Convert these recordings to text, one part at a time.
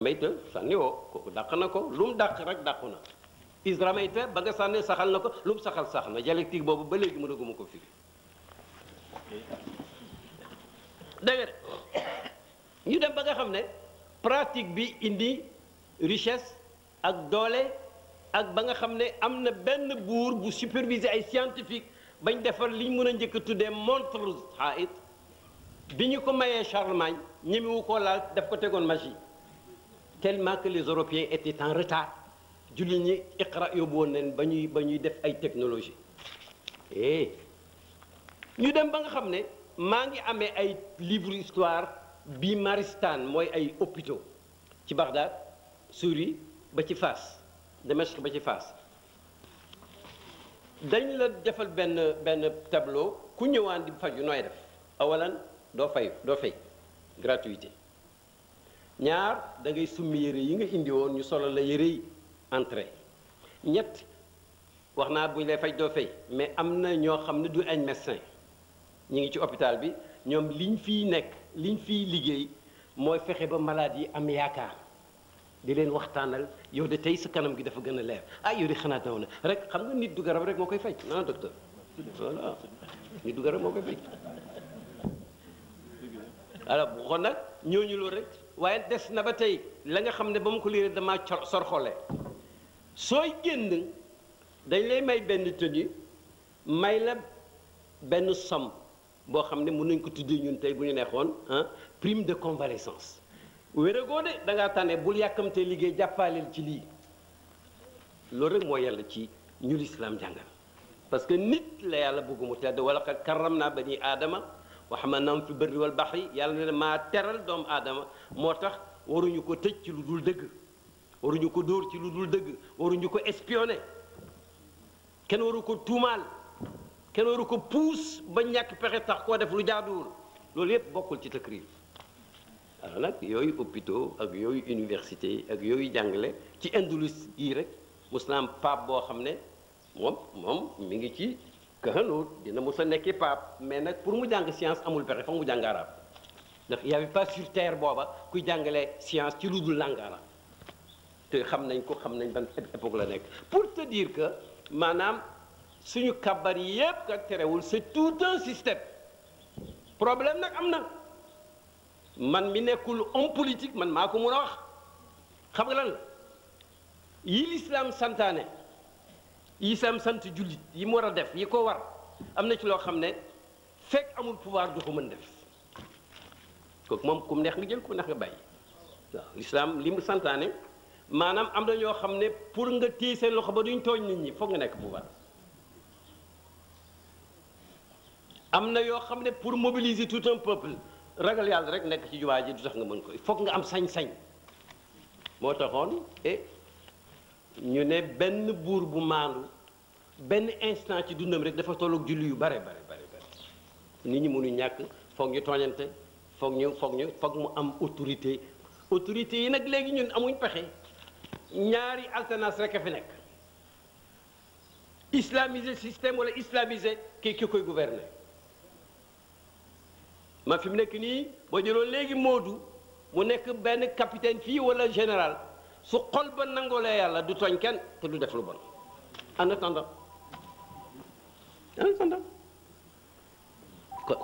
mayta sànni woo kooku dàq na ko lu mu dàq rek dàqu na isra mayta ba nga sànni saxal na ko lu mu saxal sax na dialectique boobu ba léegi mënaguma ko firi dégg nga de ñu dem ba nga xam ne pratique bi indi richesse ak doole ak ba nga xam ne am na benn buur bu superviser ay scientifique bañ defar liñ mën a njëkk a tuddee montre haït bi ñu ko mayee Charlemagne ñemewu koo laal daf ko tegoon magie tellement que les Européens étaient en retard jullit ñi iqra yóbbu woon leen ba ñuy def ay technologie ñu dem ba nga xam ne maa ngi amee ay livre histoire bi Maristan mooy ay hôpitaux ci Bagdad Syrie ba ci Fas Damesk ba ci Fas dañ la defal benn tableau ku ñëwaan di faju nooy def awalan doo fay gratuité ñaar da ngay summi yére yi nga indi woon ñu solo la yére yi entrée ñett wax naa bu ñu lay faj doo fay mais am na ñoo xam ne du añ médecin ñi ngi ci hôpital bi ñoom liñ fiy liggéey mooy fexe ba malade yi am yaakaar di leen waxtaanal yow de tey sa kanam gi dafa gën a leer yow de xanaa taw na rek xam nga nit du garab rek moo koy faj non docteur voilà nit du garab moo koy faj alors bu xool nag ñooñu loolu rek waaye des na ba tey la nga xam ne ba mu ko liiree damaa sor xoole sooy génn dañ lay may benn tenue may la benn somme boo xam ne mën nañ ko tuddee ñun tey bu ñu neexoon prime de convalescence wéragoo de da ngaa tànne bul yàkkamtee liggéey jàppaaleel ci lii loolu rek moo yàlla ci ñu lislaam jàngal parce que nit la yàlla bëgg mu tedd wala qad karramnaa banii aadama wa hamalnaahum fil barri wal bahri yàlla ne maa teral doomu aadama moo tax waruñu ko tëj ci lu dul dëgg waruñu ko dóor ci lu dul dëgg waruñu ko espionné kenn waru ko tuumaal kenn waru ko puus ba ñàkk pexe tax koo def lu jaaduwul loolu yépp bokkul ci takrif alors nag yooyu hôpitaux ak yooyu université ak yooyu jàngale ci indulus yi rek mos na am pape boo xam ne moom mi ngi ci kahanut dina mos a nekki pape mais nag pour mu jàng science amul pexe foog mu jàng arabe ndax y avait pas sur terre booba kuy jàngale science ci lu dul langue arabe te xam nañ ban époque la nekk pour te dire que maanaam suñu kabar yi yépp ka terewul c'est tout un système problème nag am na man mi nekkul homme politique man maa ko mun a wax xam nga lan la yi l'islam santaane yi sam sant jullit yi mu war a def yi ko war am na ci loo xam ne fekk amul pouvoir du ko mën def kooku moom ku mu neex nga jël ku mu neex nga bàyyi waaw l'islam li mu santaane maanaam am na ñoo xam ne pour nga téye seen loxo ba duñ tooñ nit ñi foog nga nekk pouvoir am na yoo xam ne pour mobiliser tout un peuple ragal yàlla rek nekk ci jumaa ji du tax nga mën ko foog nga am sañ-sañ moo taxoon ñu ne benn buur bu maandu benn instant ci dundam rek dafa tolloog julli yu bare nit ñi mënu ñàkk foog ñu tooñante foog mu am autorité yi nag léegi ñun amuñ pexe ñaari alternance rek a fi nekk islamiser système wala islamiser ki koy gouverner ma fi mu nekk nii boo jëloon léegi Moodu mu nekk benn capitaine fii wala général su xol ba nangoolee yàlla du tooñ kenn te du def lu bon en attendant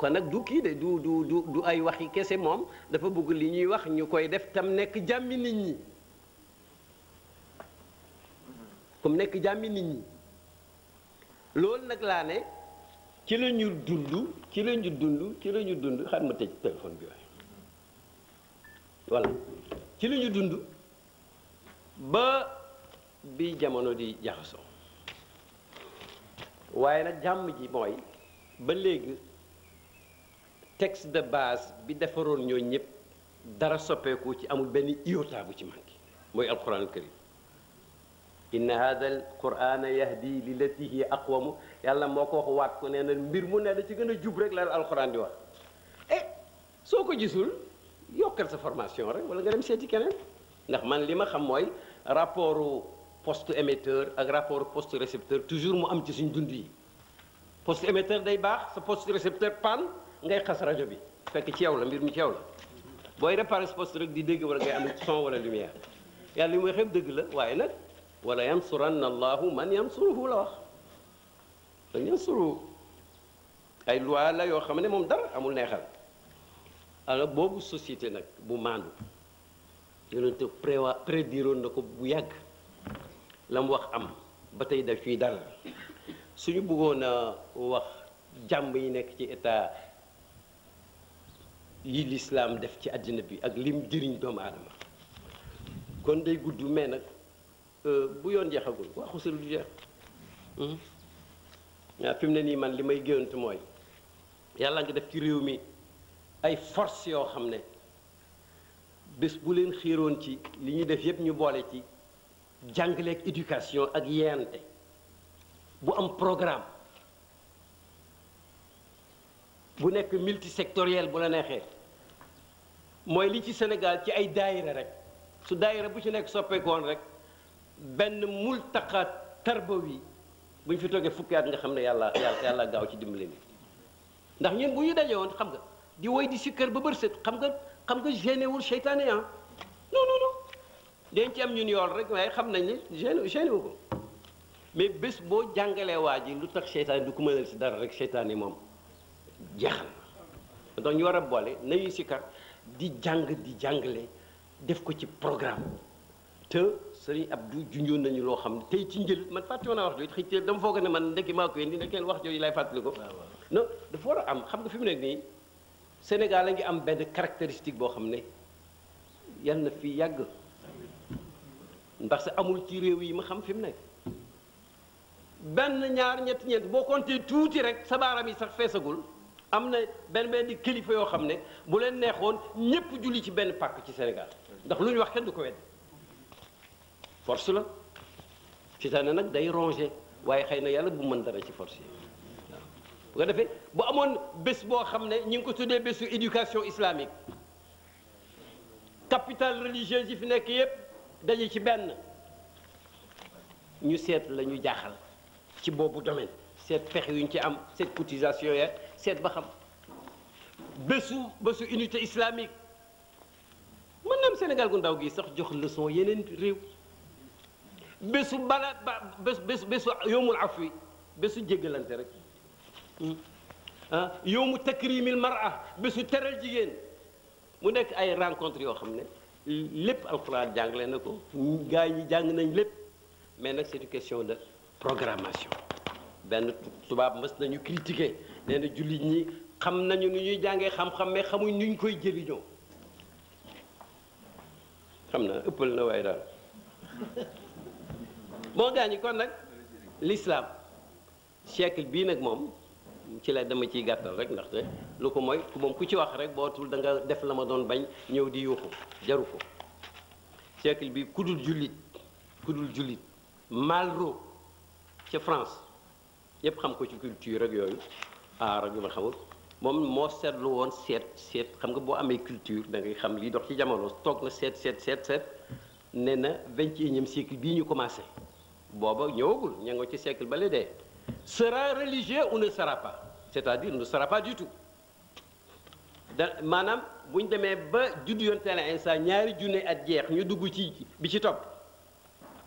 kon nag du kii de du ay waxi kese moom dafa bëgg li ñuy wax ñu koy def tam nekk jàmmi nit ñi comme nekk jàmmi nit ñi loolu nag laa ne ci la ñu dund xaar ma tëj téléphone bi waaye voilà ci la ñu dund ba bi jamono di jaxasoo waaye nag jàmm ji mooy ba léegi texte de base bi defaroon ñoo ñëpp dara soppeeku ci amul benn iota bu ci manqué mooy alquran al karim inna hada al qurana yahdi lillati hiya aqwamu yàlla moo ko wax waat ko nee na mbir mu ne da ci gën a jub rek la alquran di wax soo ko gisul yokkal sa formation rek wala nga dem seeti keneen ndax man li ma xam mooy rapport poste émetteur ak rapport poste récepteur toujours mu am ci suñ dund yi poste émetteur day baax sa poste récepteur panne ngay xas rajo bi fekk ci yow la mbir mi ci yow la booy réparer sa poste rek di dégg wala ngay am son wala lumière yàlla li muy xeeb dëgg la waaye nag wala yansuranna allahu man yansuruhu la wax man yansuruhu ay loi la yoo xam ne moom dara amul neexal alors boobu société nag bu maandu yonente prédiroon na ko bu yàgg la mu wax am ba tey daf ciy dal suñu bëggoon a wax jàmm yi nekk ci état yi l'islam def ci àddina bi ak lim jëriñ doomu aadama kon day gudd mais nag bu yoon jeexagul waxu si lu jeex waaw fi mu ne nii man li may géwante mooy yàlla nga def ci réew mi ay force yoo xam ne bés bu leen xiiroon ci li ñuy def yépp ñu boole ci jàngaleek éducation ak yeente bu am programme bu nekk multisectoriel bu la neexee mooy li ci Sénégal ci ay daayira rek su daayira bu ci nekk soppeekoon rek benn multaqa tarbawi bu ñu fi toogee fukki at nga xam ne yàlla gaaw ci dimbali ni ndax ñun bu ñu daje woon xam nga di woy di sikkër ba bër set xam nga génne wul seytaane ah non dañ ci am ñun yool rek waaye xam nañ ne génne wu ko mais bés boo jàngalee waa ji lu tax seytaane du ko mënal si dara rek seytaane yi moom jeexal na donc ñu war a boole nañu sikkar di jàng di jàngale def ko ci programme te sëriñ Abdou junjoon nañu loo xam ne tey ci njël man fàtte woon naa wax jooju xëy dama foog ne man ndekki maa ko indi ndekki wax jooju lay fàttali ko non dafa war a am xam nga fi mu nekk nii Sénégal a ngi am benn caractéristique boo xam ne yal na fi yàgg ndax sa amul ci réew yi ma xam fi mu nekk benn ñaar ñett ñeent boo compté tuuti rek sa baaram yi sax feesagul am na benn di kilifa yoo xam ne bu leen neexoon ñépp julli ci benn pàkk ci Sénégal ndax lu ñu wax kenn du ko wedd force la seytaane nag day rongé waaye xëy na yàlla bu mën dara ci force yi waaw bu ko defee bu amoon bés boo xam ne ñi ngi ko tuddee bésu éducation islamique capitale religieuse yi fi nekk yépp daje ci benn ñu seet la ñu jaaxal ci boobu domaine seet pexe yu ñu ci am seet cotisation ya seet ba xam bésu unité islamique mën na am Sénégal gu ndaw gi sax jox leçon yeneen réew bésu bésu yowmul afwi bésu jéggalante rek yowmu takrimil mar'a bésu teral jigéen mu nekk ay rencontre yoo xam ne lépp alxuraan jàngale na ko gaa yi jàng nañ lépp mais nag c'est une question de programmation benn tubaab mës nañu critiquer nee na jullit ñi xam nañu nu ñuy jàngee xam-xam mais xamuñ nu ñu koy jëriñoo xam na ëppal na waaye daal bon gaa ñi kon nag l'islam siècle bii nag moom ci la dama ciy gàttal rek ndaxte lu ko mooy moom ku ci wax rek bootul da nga def la ma doon bañ ñëw di yuuxu jaru ko siècle bi ku dul jullit Malraux ca France ñëpp xam ko ci culture rek yooyu art ak yu ma xamul moom moo seetlu woon seet xam nga boo amee culture da ngay xam li dox ci jamono toog na seet nee na 21e siècle bii ñu commencé booba ñëwagul ña nga ci siècle ba la dee sera religieux ou ne sera pas c'est-à-dire ne sera pas du tout maanaam bu ñu demee ba juddu yoon teel instant ñaari junne at jeex ñu dugg ci bi ci topp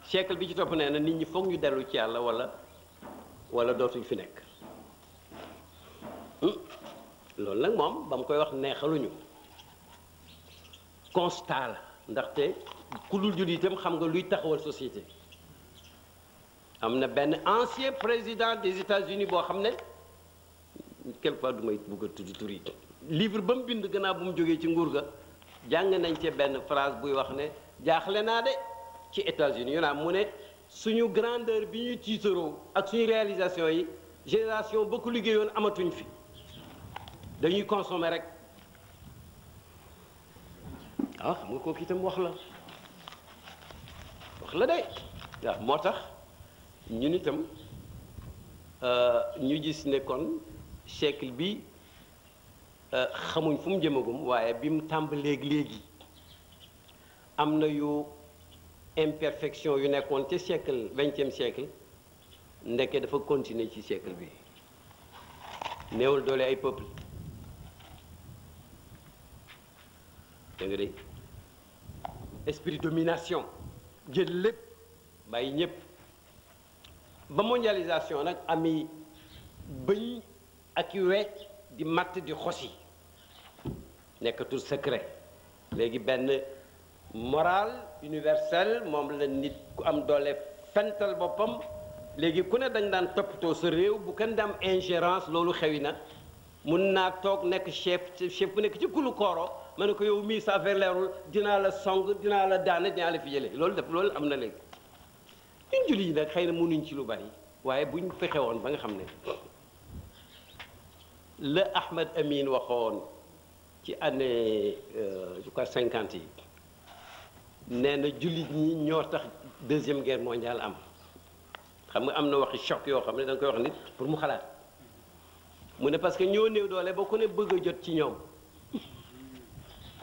siècle bi ci topp nee na nit ñi foog ñu dellu ci yàlla wala dootuñ fi nekk loolu nag moom ba mu koy wax neexaluñu constat la ndaxte ku dul jullit itam xam nga luy taxawal société am na benn ancien président des États-Unis boo xam ne quelquefois du may bugg a tudd tur yi livre ba mu bind gannaaw bu mu jógee ci nguur ga jàng nañ ci benn phrase buy wax ne jaaxle naa de ci États-Unis yu naa mu ne suñu grandeur bi ñuy tiitaroo ak suñu réalisation yi génération ba ko liggéeyoon amatuñ fi dañuy consommer rek xam nga kooku itam wax la de waaw moo tax ñun itam ñu gis ne kon siècle bi xamuñ fu mu jëmagum waaye bi mu tàmbalee léegi am na yu imperfection yu nekkoon ca siècle 20e siècle ndekke dafa continuer ci siècle bi néewul doole ay peuple da nga de esprit domination jël lépp bàyyi ñëpp ba mondialisation nag ami bëñ ak i we di matt di xosi nekkatul secret léegi benn morale universelle moom la nit ku am doole fental boppam léegi ku ne dañ daan toppatoo sa réew bu kenn di am ingérence loolu xewi na mun naa toog nekk chef bu nekk ci kulu kooro ma ne ko yow mii sa affaire leerul dinaa la song dinaa la daane dinaa la fi jëlee loolu am na léegi ñun jullit yi nag xëy na mënuñ ci lu bari waaye buñ fexe woon ba nga xam ne la Ahmed Amin waxoon ci année je crois 50 yi nee na jullit ñi ñoo tax deuxième guerre mondiale am xam nga am na waxi choc yoo xam ne da nga koy wax nit pour mu xalaat mu ne parce que ñoo néew doole ba ku ne bëgg a jot ci ñoom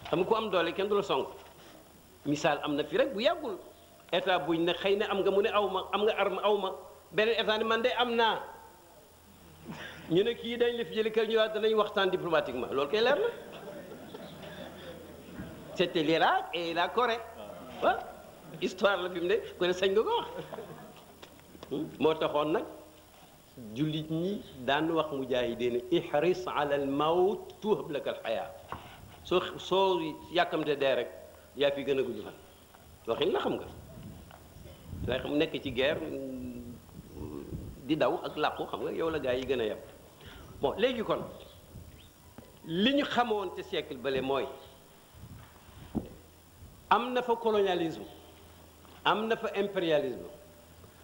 xam nga ku am doole kenn du la song misaal am na fi rek bu yàggul état buñ ne xëy na am nga mu ne aw ma am nga arme aw ma beneen état ni man de am naa ñu ne kii dañ la fi jëli kër ñu waat danañ waxtaan diplomatiquement loolu koy leer na c'était l'Irak et la Corée ah histoire la fi mu ne ku ne sañ nga ko wax moo taxoon nag jullit ñi daan wax mujaahidiin ihris ala al mawt tuhab laka al xayaa soo yàkkamte dee rek yaa fi gën a gudd fan waxin la xam nga lay xam nekk ci guerre di daw ak làqu xam nga yow la gaa yi gën a yem bon léegi kon li ñu xamoon te siècle bale mooy am na fa colonialisme am na fa impérialisme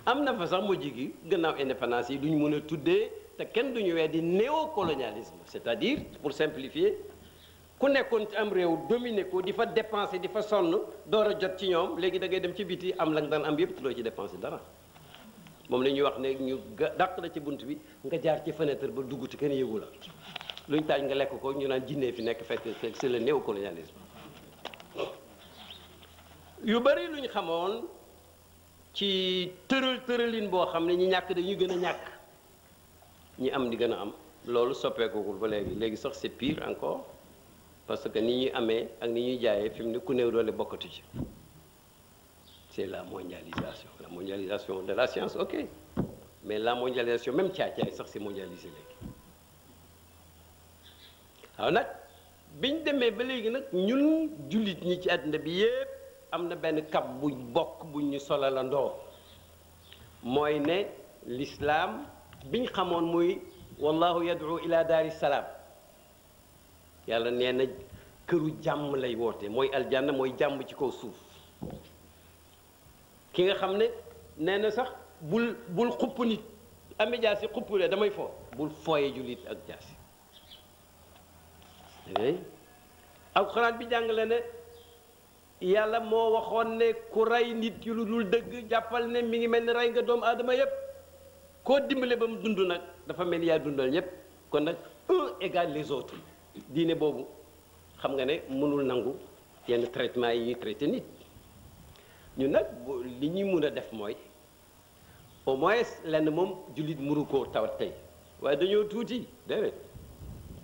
am na fa sax mujj gi gannaaw indépendance yi duñ mën a tuddee te kenn duñu weddi néocolonialisme c'est-à-dire pour simplifier ku nekkoon ci am réew dominé ko di fa dépenser di fa sonn door a jot ci ñoom léegi da ngay dem ci biti am la nga daan am yëpp te doo ci dépenser dara moom la ñuy wax ne ñu dàq la ci bunt bi nga jaar ci fenêtre ba dugg te kenn yëgu la luñ taaj nga lekk ko ñu naan jinnee fi nekk fekk c'est le néocolonialisme yu bari luñ xamoon ci tëralin boo xam ne ñi ñàkk dañuy gën a ñàkk ñi am di gën a am loolu soppeekugul ba léegi sax c'est pire encore parce que ni ñuy amee ak ni ñuy jaayee fi mu ne ku néew doole bokkatu ci c'est la mondialisation de la science ok mais la mondialisation même caay-caay sax c'est mondialisé léegi waaw nag biñ demee ba léegi nag ñun jullit ñi ci àddina bi yépp am na benn kab buñ bokk buñ ñu solalandoo mooy ne l'islam biñ xamoon muy wallahu yad'u ila daari salaam yàlla nee na këru jàmm lay woote mooy aljanna mooy jàmm ci kaw suuf ki nga xam ne nee na sax bul xupp nit ame jaasi xuppule damay fo bul fooye jullit ak jaasi alxuraan bi jàngale ne yàlla moo waxoon ne ku rey nit ki lu dul dëgg jàppal ne mi ngi mel ni rey nga doomu aadama yépp koo dimbale ba mu dund nag dafa mel ni yaa dundal ñépp kon nag un égale les autres diine boobu xam nga ne mënul nangu yenn traitement yi ñuy traité nit ñu nag li ñuy mun a def mooy au moins lenn moom jullit mënu koo tawat tey waaye dañoo tuuti déedéet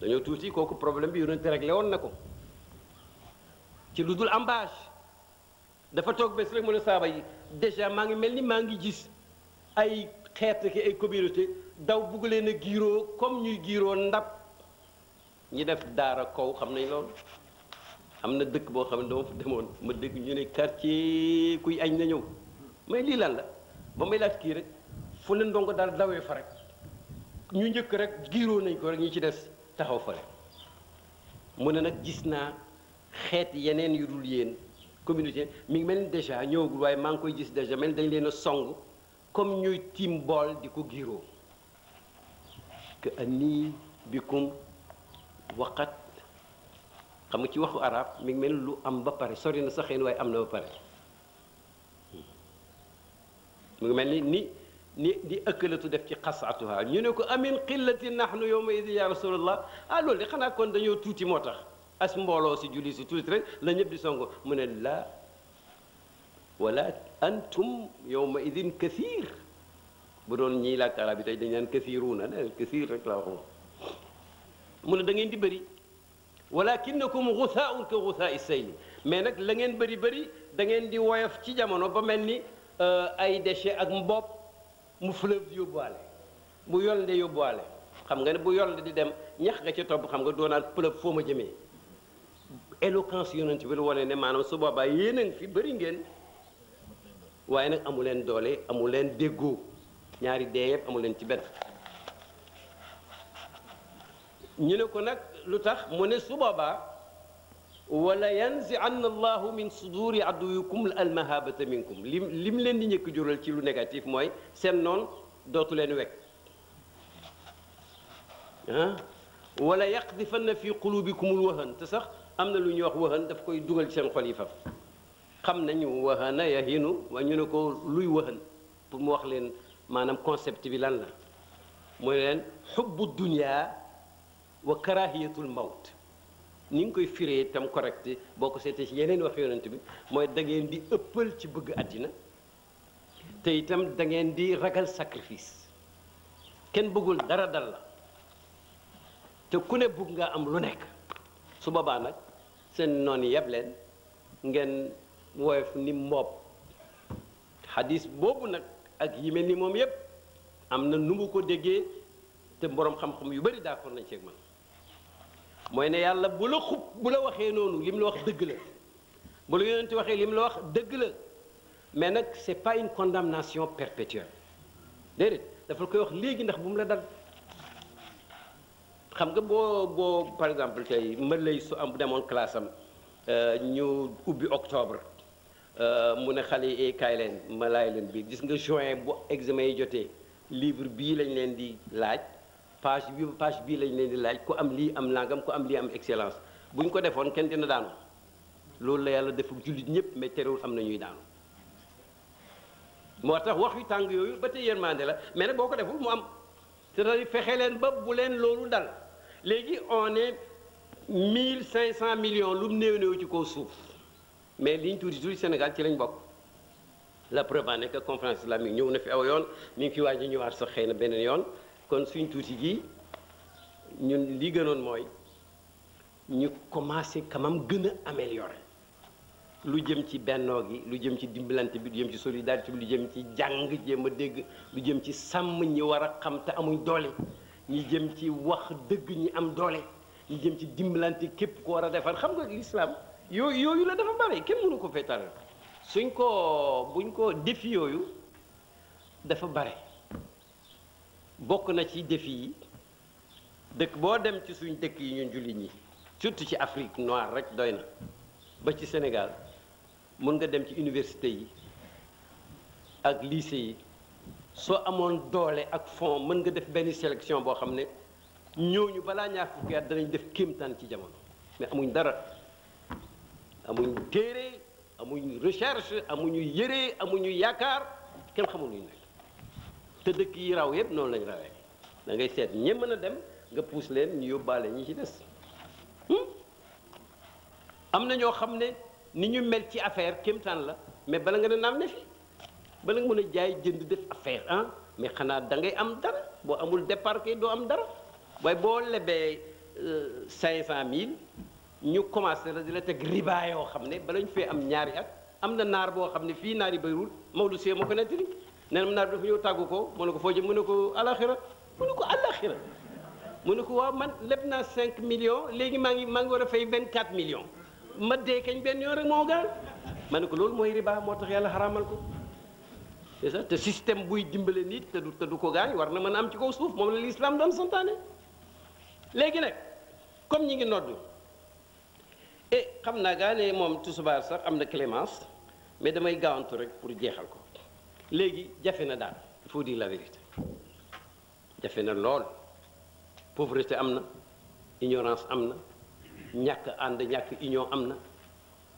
dañoo tuuti kooku problème bi yonente réglé woon na ko ci lu dul embâche dafa toog bés rek mu ne saaba yi déjà maa ngi mel ni maa ngi gis ay xeet ki ay communauté daw bugg leen a giiroo comme ñuy giiroo ndab ñi def daara kaw xam nañ loolu am na dëkk boo xam ne dama fa demoon ma dégg ñu ne quartier kuy añ na ñëw mais lii lan la ba may laaj kii rek fu leen ndongo daal dawee fa rek ñu njëkk rek giiroo nañ ko rek ñi ci des taxaw fa rek mu ne nag gis naa xeet yeneen yu dul yéen communauté mi ngi mel ni déjà ñëwagul waaye maa ngi koy gis déjà mel ni dañ leen a song comme ñuy tiim bool di ko giiroo que ani bikum waqat xam nga ci waxu arab mi ngi mel ni lu am ba pare sori na sax xëy na waaye am na ba pare mu ngi mel ni di ëkkalatu def ci xasaatuha ñu ne ko amin qillati nahnu yawma idin ya rasulallah ah loolu de xanaa kon dañoo tuuti moo tax as mbooloo si julli si tuuti rek la ñëpp di songo mu ne la wala antum yawma idin kathir bu doon ñii làkk arab yi tey dañ naan kathiruuna ne kathir rek laa wax mu ne da ngeen di bëri walakinakum ghutha'un ka ghutha'i sayl mais nag la ngeen bëri bëri da ngeen di woyof ci jamono ba mel ni ay déchets ak mbopp mu fleuve yóbbuwaale bu yolnde yóbbuwaale xam nga ne bu yolnde di dem ñax nga ca topp xam nga doonaan fleuve foo ma jëmee éloquence yonent bi lu wane ne maanaam su boobaa yéen a ngi fi bëri ngeen waaye nag amu leen doole amu leen déggoo ñaari dee yëpp amu leen ci benn ñu ne ko nag lu tax mu ne su boobaa wala yanzi'anna allahu min suduri aduwikum al mahabata minkum lim leen di njëkk jural ci lu négatif mooy seen noon dootu leen wekk ah wala yaqdifanna fi qulubikumul wahan te sax am na lu ñuy wax wahan daf koy dugal ci seen xol yi faf xam nañu wahana yahinu wa ñu ne ko luy wahan pour mu wax leen maanaam concept bi lan la mooy leen xubbu dunya wa karahiyatul mawt ni nga koy firee tam correct boo ko seetee ci yeneen wax yonent bi mooy da ngeen di ëppal ci bëgg àddina te itam da ngeen di ragal sacrifice kenn bëggul dara dal la te ku ne bëgg nga am lu nekk su boobaa nag seen noon yeb leen ngeen woyof ni mboob xadis boobu nag ak yi mel ni moom yépp am na nu mu ko déggee te boroom xam-xam yu bari d'accord nañ ceeg man mooy ne yàlla bu la xub bu la waxee noonu li mu la wax dëgg la bu la yonent waxee li mu la wax dëgg la mais nag c'est pas une condamnation perpétuelle déedéet dafa koy wax léegi ndax bu mu la dal xam nga boo par exemple tey ma lay su am demoon classe am ñu ubbi octobre mu ne xale yi kaay leen ma laay leen biir gis nga juin bu examen yi jotee livre bii lañ leen di laaj page bii lañ leen di laaj ku am lii am nangam ku am lii am excellence bu ñu ko defoon kenn dina daanu loolu la yàlla def jullit ñëpp mais terewul am na ñuy daanu moo tax wax yu tàng yooyu ba tey yërmande la mais nag boo ko deful mu am c'est-à-dire fexe leen ba bu leen loolu dal léegi on est 1500 millions lu mu néew ci kaw suuf mais liñ tuuti Sénégal ci lañ bokk la preuve en est que conférence islamique ñëw na fi aw yoon mi ngi fi waaj a ñëwaat sax xëy na beneen yoon kon suñ tuuti gi ñun li gënoon mooy ñu commencé quand même gën a améliorer lu jëm ci bennoo gi lu jëm ci dimbalante bi lu jëm ci solidarité bi lu jëm ci jàng jéem a dégg lu jëm ci sàmm ñi war a xam te amuñ doole ñi jëm ci wax dëgg ñi am doole ñi jëm ci dimbalante képp ko war a defar xam nga l'islam yooyu la dafa bare kenn mënu ko feetal buñ ko défi yooyu dafa bare bokk na ci défi yi dëkk boo dem ci suñ dëkk yi ñun jullit ñi surtout ci Afrique noire rek doy na ba ci Sénégal mën nga dem ci université yi ak lycée yi soo amoon doole ak fond mën nga def benn sélection boo xam ne ñooñu balaa ñaar fukki at danañ def kéemtaan ci jamono mais amuñ dara amuñ téere amuñ recherche amuñu yére amuñu yaakaar kenn xamul luñ nekk te dëkk yi raw yëpp noonu lañ rawee da ngay seet ñe mën a dem nga puus leen ñu yóbbaale ñi ci des am na ñoo xam ne ni ñu mel ci affaire kéemtaan la mais bala nga ne naam ne fi bala nga mën a jaay jënd def affaire ah mais xanaa da ngay am dara boo amul départ kay doo am dara waaye boo lebee 500000 ñu commencé la di la teg riba yoo xam ne bala ñu fee am ñaari at am na naar boo xam ne fii naar yi bëriwul Maodo Sy moo ko nettali nee na naar bi dafa ñëw tàggu ko mu ne ko foo jëm mu ne ko alaxira mu ne ko alaxira mu ne ko waaw man leb naa 5 millions léegi maa ngi war a fay 24 millions ma dee kañ benn yoon rek moo gaan ma ne ko loolu mooy riba moo tax yàlla xaraamal ko c'est ça te système buy dimbale nit te du ko gaañ war na mën a am ci kaw suuf moom la l'islam doon santaane léegi nag comme ñi ngi noddu xam naa gaa ne moom tusubaar sax am na clémence mais damay gaawantu rek pour jeexal ko léegi jafe na daal il faut dire la vérité jafe na lool pauvreté am na ignorance am na ñàkk ànd ñàkk union am na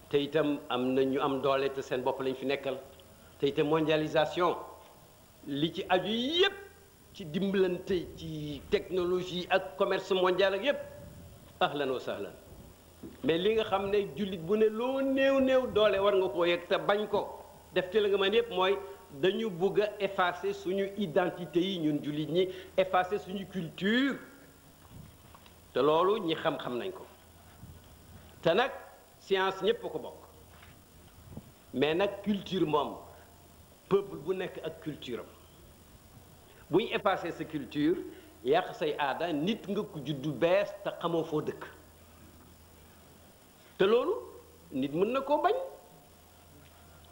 te itam am na ñu am doole te seen bopp lañ fi nekkal te itam mondialisation li ci aju yépp ci dimbalante ci technologie ak commerce mondial ak yépp ahlan wa sahlan mais li nga xam ne jullit bu ne loo néew doole war nga koo yegg te bañ ko def te la nga mën yépp mooy dañu bëgg a effacer suñu identité yi ñun jullit ñi effacer suñu culture te loolu ñi xam-xam nañ ko te nag science ñépp ko bokk mais nag culture moom peuple bu nekk ak culture am bu ñu effacé sa culture yàq say aada nit nga ko juddu bees te xamoo foo dëkk te loolu nit mën na koo bañ.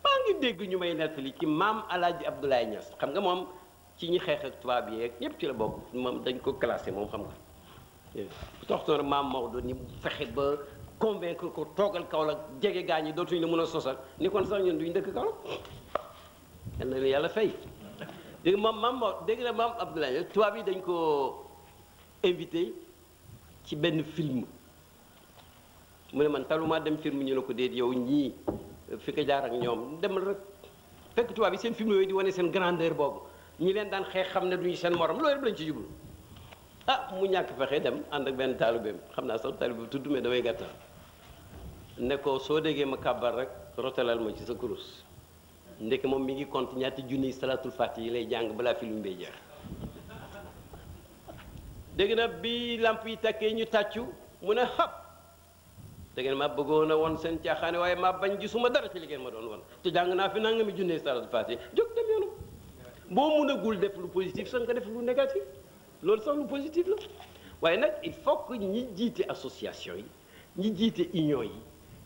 maa ngi dégg ñu may nettali ci maam Alaaji Abdoulaye Niass xam nga moom ci ñi xeex ak tubaab yi ak ñëpp ci la bokk moom dañ ko classé moom xam nga toxtoon maam Maodo ni fexe ba convaincre ko toogal Kaolack jege gaa ñi dootuñu la mën a sosal ni kon sax ñun duñ dëkk Kaolack yal na yàlla fay dégg moom maam Maodo dégg na maam Abdoulaye Niass tubaab yi dañ ko invité ci benn film mu ne man taluma dem film ñu ne ko déet yow ñii fi ko jaar ak ñoom demal rek fekk tubaab yi seen film yooyu di wane seen grandeur boobu ñi leen daan xeex xam ne duñu seen morom loolu yëpp lañ ci jublu ah mu ñàkk fexe dem ànd ak benn taalibeem xam naa sax taalibe bi tudd mais damay gàttal ne ko soo déggee ma kàbbar rek rotalal ma ci sa kurus ndeke moom mi ngi compte ñaati junniy salatul fati yi lay jàng balaa film bee jeex dégg na bi lamp yi takkee ñu tàccu mu ne xap te ngeen ma bëggoon a woon seen caaxaane waaye ma bañ gisuma dara ci li ngeen ma doon woon te jàng naa fi nangami junne salatul faatiha jóg dem yoonu boo mënagul def lu positif sax nga def lu négatif loolu sax lu positif la waaye nag il faut que ñi jiite association yi ñi jiite union yi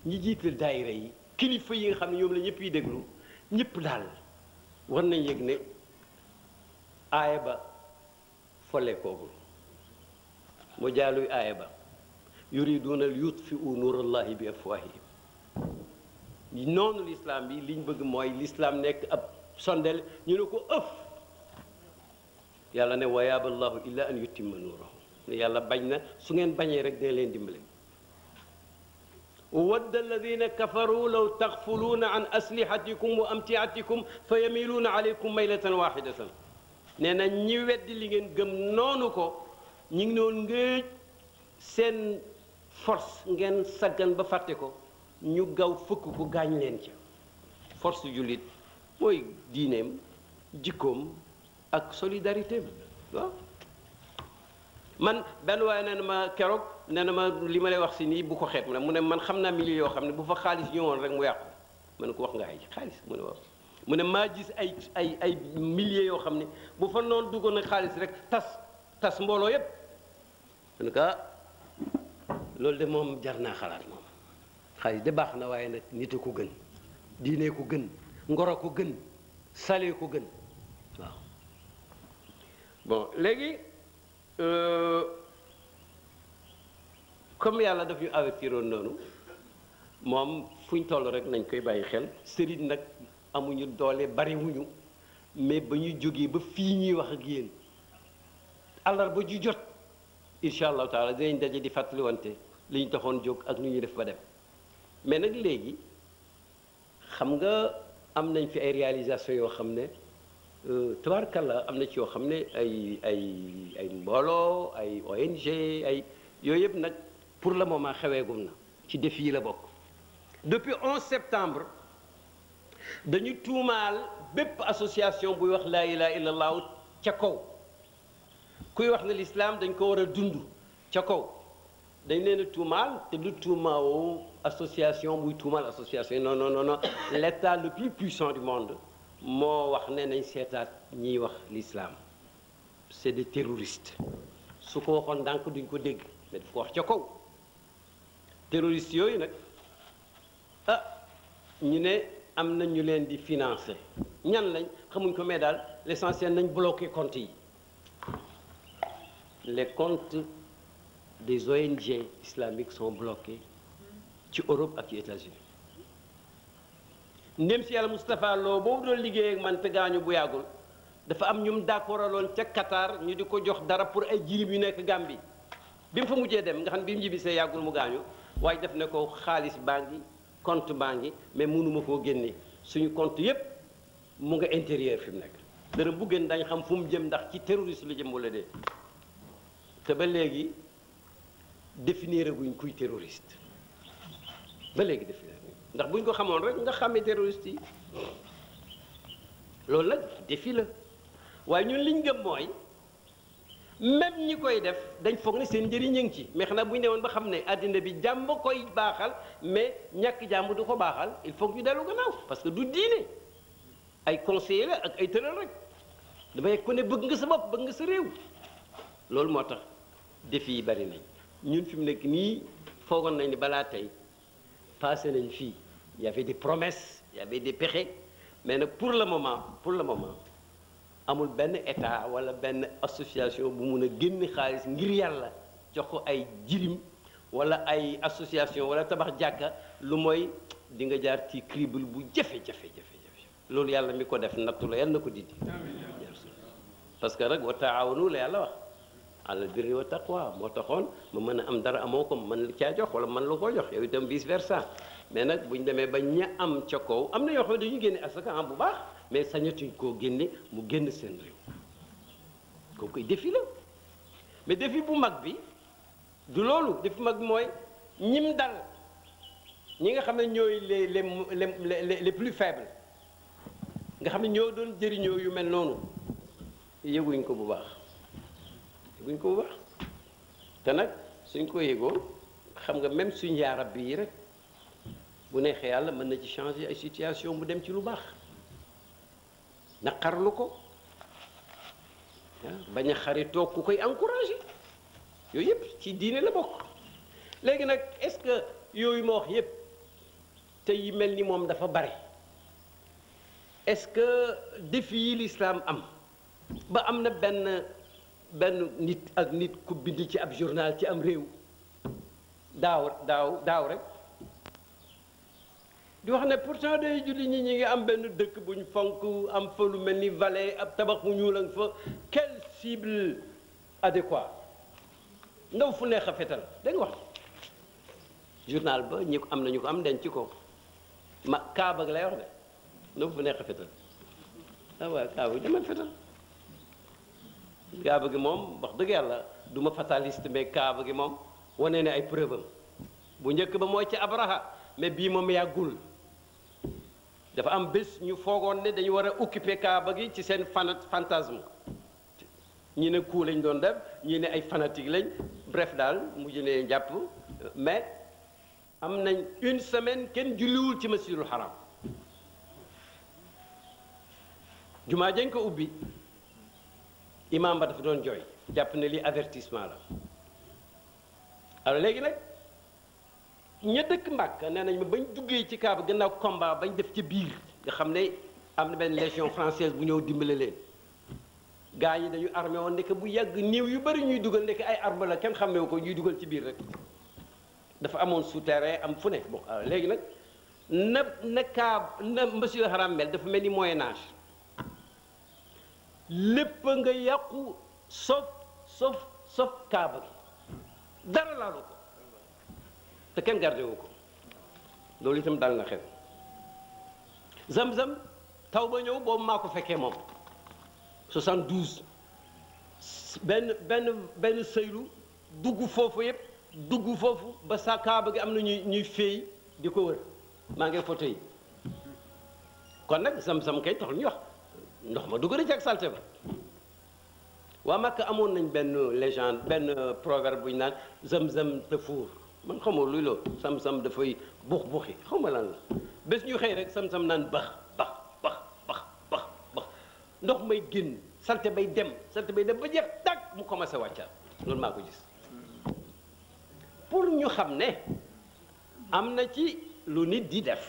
ñi jiite daayira yi kilifa yi nga xam ne ñoom la ñëpp yi déglu ñëpp daal war nañ yëg ne aaya ba folle koogul mu jaaluy aaya ba yuriduna al yutfiu nuurallahi bi afwahihim noonu l'islam bi liñ bëgg mooy l'islam nekk ab sondel ñu ne ko ëf yàlla ne wa yaaba allahu illa an yutimma nuurahu ne yàlla bañ na su ngeen bañee rek dina leen dimbale wadda alladina kafaru law taxfuluuna an aslihatikum wa amtiatikum fa yamiluuna alaykum maylatan waxidatan nee na ñi weddi li ngeen gëm noonu ko ñi ngi noon ngéej seen force ngeen saggan ba fàtte ko ñu gaw fëkk ko gaañ leen ca force jullit mooy diineem jikkoom ak solidarité bi waaw man benn waaye nee na ma keroog nee na ma li ma lay wax si nii bu ko xeet mu ne man xam naa milieu yoo xam ne bu fa xaalis ñëwoon rek mu yàqu ma ne ko wax nga ay xaalis mu ne waaw mu ne maa gis ay milliers yoo xam ne bu fa noonu duggoon ak xaalis rek tas mbooloo yépp ma ne ko loolu de moom jar naa xalaat moom xaalis de baax na waaye nag nit a ko gën diine ko gën ngoro ko gën sale ko gën waaw bon léegi comme yàlla daf ñu avertiroon noonu moom fu ñu toll rek nañ koy bàyyi xel sëriñ nag amuñu doole bariwuñu mais ba ñu jógee ba fii ñuy wax ak yéen àllarba ju jot incha allahu taala dinañ daje di fàttaliwante li ñu taxoon jóg ak nu ñuy def ba dem mais nag léegi xam nga am nañ fi ay réalisation yoo xam ne tabaarkalla am na ci yoo xam ne ay mbooloo ay ONG ay yooyu yëpp nag pour le moment xeweegum na ci défi yi la bokk depuis 11 septembre dañu tuumaal bépp association buy wax laa ilaha illallah ca kaw kuy wax ne l'islam dañ ko war a dund ca kaw dañ leen a tuumaal te du tuumaawu association buy tuumaal association non non non non l'état le plus puissant du monde moo wax ne nañ seetaat ñiy wax l'islam c'est des terroristes su ko waxoon ndànk duñ ko dégg mais daf ko wax ca kaw terroristes yooyu nag ah ñu ne am na ñu leen di financer ñan lañ xamuñ ko mais daal l'essentiel nañ bloqué comptes yi les comptes des ONG islamiques sont bloqués ci Europe ak ci États-Unis ndem si yàlla Moustapha Lo boobu doon liggéey ak man te gaañu bu yàggul dafa am ñum d'accordaloon ca Qatar ñu di ko jox dara pour ay jirim yu nekk Gambie bi mu fa mujjee dem nga xam ne bi mu ñibbisee yàggul mu gaañu waaye def ne ko xaalis baa ngi compte baa ngi mais mënuma koo génne suñu compte yépp mu nga intérieur fi mu nekk dara bu gën dañ xam fu mu jëm ndax ci terroriste lu jëm wala dee te ba léegi définir guñ kuy terroriste ba léegi définir ndax buñ ko xamoon rek nga xàmmee terroriste yi loolu nag défi la waaye ñun liñ gëm mooy même ñi koy def dañ foog ne seen njëriñ ñu ngi ci mais xanaa bu ñu demoon ba xam ne àddina bi jàmm koy baaxal mais ñàkk jàmm du ko baaxal il faut que ñu dellu gannaaw parce que du diine ay conseiller la ak ay tëral rek damay ku ne bëgg nga sa bopp bëgg nga sa réew loolu moo tax défi yi bari nañ ñun fi mu nekk nii foogoon nañ ni balaa tey passé nañ fii y avait des promesses y avait des pexe mais nag pour le moment amul benn état wala benn association bu mun a génn xaalis ngir yàlla jox ko ay jirim wala ay association wala tabax jàkka lu mooy di nga jaar ci crible bu jafe-jafe loolu yàlla mi ko def nattu la yàlla na ko dindi parce que rek wa taawanu la yàlla wax alal birri wa taqwa moo taxoon ma mën a am dara amoo ko mën la caa jox wala mën la koo jox yow itam vice versa mais nag bu ñu demee ba ña am ca kaw am na yoo xam ne dañuy génne asaka am bu baax mais sañatuñ koo génne mu génn seen réew kooku koy défi la mais défi bu mag bi du loolu défi bu mag bi mooy ñim dal ñi nga xam ne ñooy les plus faibles nga xam ne ñoo doon jëriñoo yu mel noonu yëguñ ko bu baax te nag suñ ko yëgoo xam nga même suñ yaarab bii rek bu neexee yàlla mën na ci changer ay situation mu dem ci lu baax naqarlu ko bañ a xaritoo ku koy encouragé yooyu yëpp ci diine la bokk léegi nag est-ce que yooyu ma wax yëpp te yi mel ni moom dafa bare est-ce que défi yi l'islam am ba am na benn nit ak nit ku bind ci ab journal ci am réew daaw rek di wax ne pourtant day julli ñi ngi am benn dëkk bu ñu fonk am fa lu mel ni vallée ab tabax mu ñuul ak fa quelle cible adéquate ndaw fu neex a fetal da nga wax journal ba ñi ko am na ñu ko am denc ko kaaba gi lay wax de ndaw fu neex a fetal waaw kaaba gi demal fetal kaaba gi moom wax dëgg yàlla du ma fataliste mais kaaba gi moom wane ne ay preuve am bu njëkk ba mooy ci Abraha mais bii moom yàggul dafa am bés ñu foogoon ne dañu war a occuper kaaba gi ci seen fantasme ñi ne coup lañ doon def ñi ne ay fanatique lañ bref daal mujj ne jàpp mais am nañ une semaine kenn julliwul ci masjidul haram jumaa jañ ko ubbi imam ba dafa doon jooy jàpp ne lii avertissement la alors léegi nag ña dëkk Mbàkk nee nañ ma bañ duggee ci Kaaba gannaaw combat bañ def ci biir nga xam ne am na benn légion française bu ñëw dimbale leen gaa yi dañu armé woon ndeke bu yàgg néew yu bari ñuy dugal ndeke ay arme la kenn xamee ko ñuy dugal ci biir rek dafa amoon souterrain am fu ne bon léegi nag na Masjidul Haram mel dafa mel ni Moyen Âge lépp nga yàqu sauf Kaaba gi dara laalu ko te kenn gardé wu ko loolu itam dal na xew Zamzam taw ba ñëw boobu maa ko fekkee moom 72 benn sëylu dugg foofu yëpp dugg foofu ba sa Kaaba gi am na ñuy féey di ko wër maa ngi photo yi kon nag Zamzam kay taxul ñuy wax ndox ma dugg na ci ak salte ba waa Makka amoon nañ benn légende benn proverbe bu ñu naan Zamzam tafuur man xamoo luy loolu Zamzam dafay buuxi xaw ma lan la bés ñu xëy rek Zamzam naan bax ndox may génn salte bay dem ba jeex tàkk mu commencé wàccaat loolu maa ko gis pour ñu xam ne am na ci lu nit di def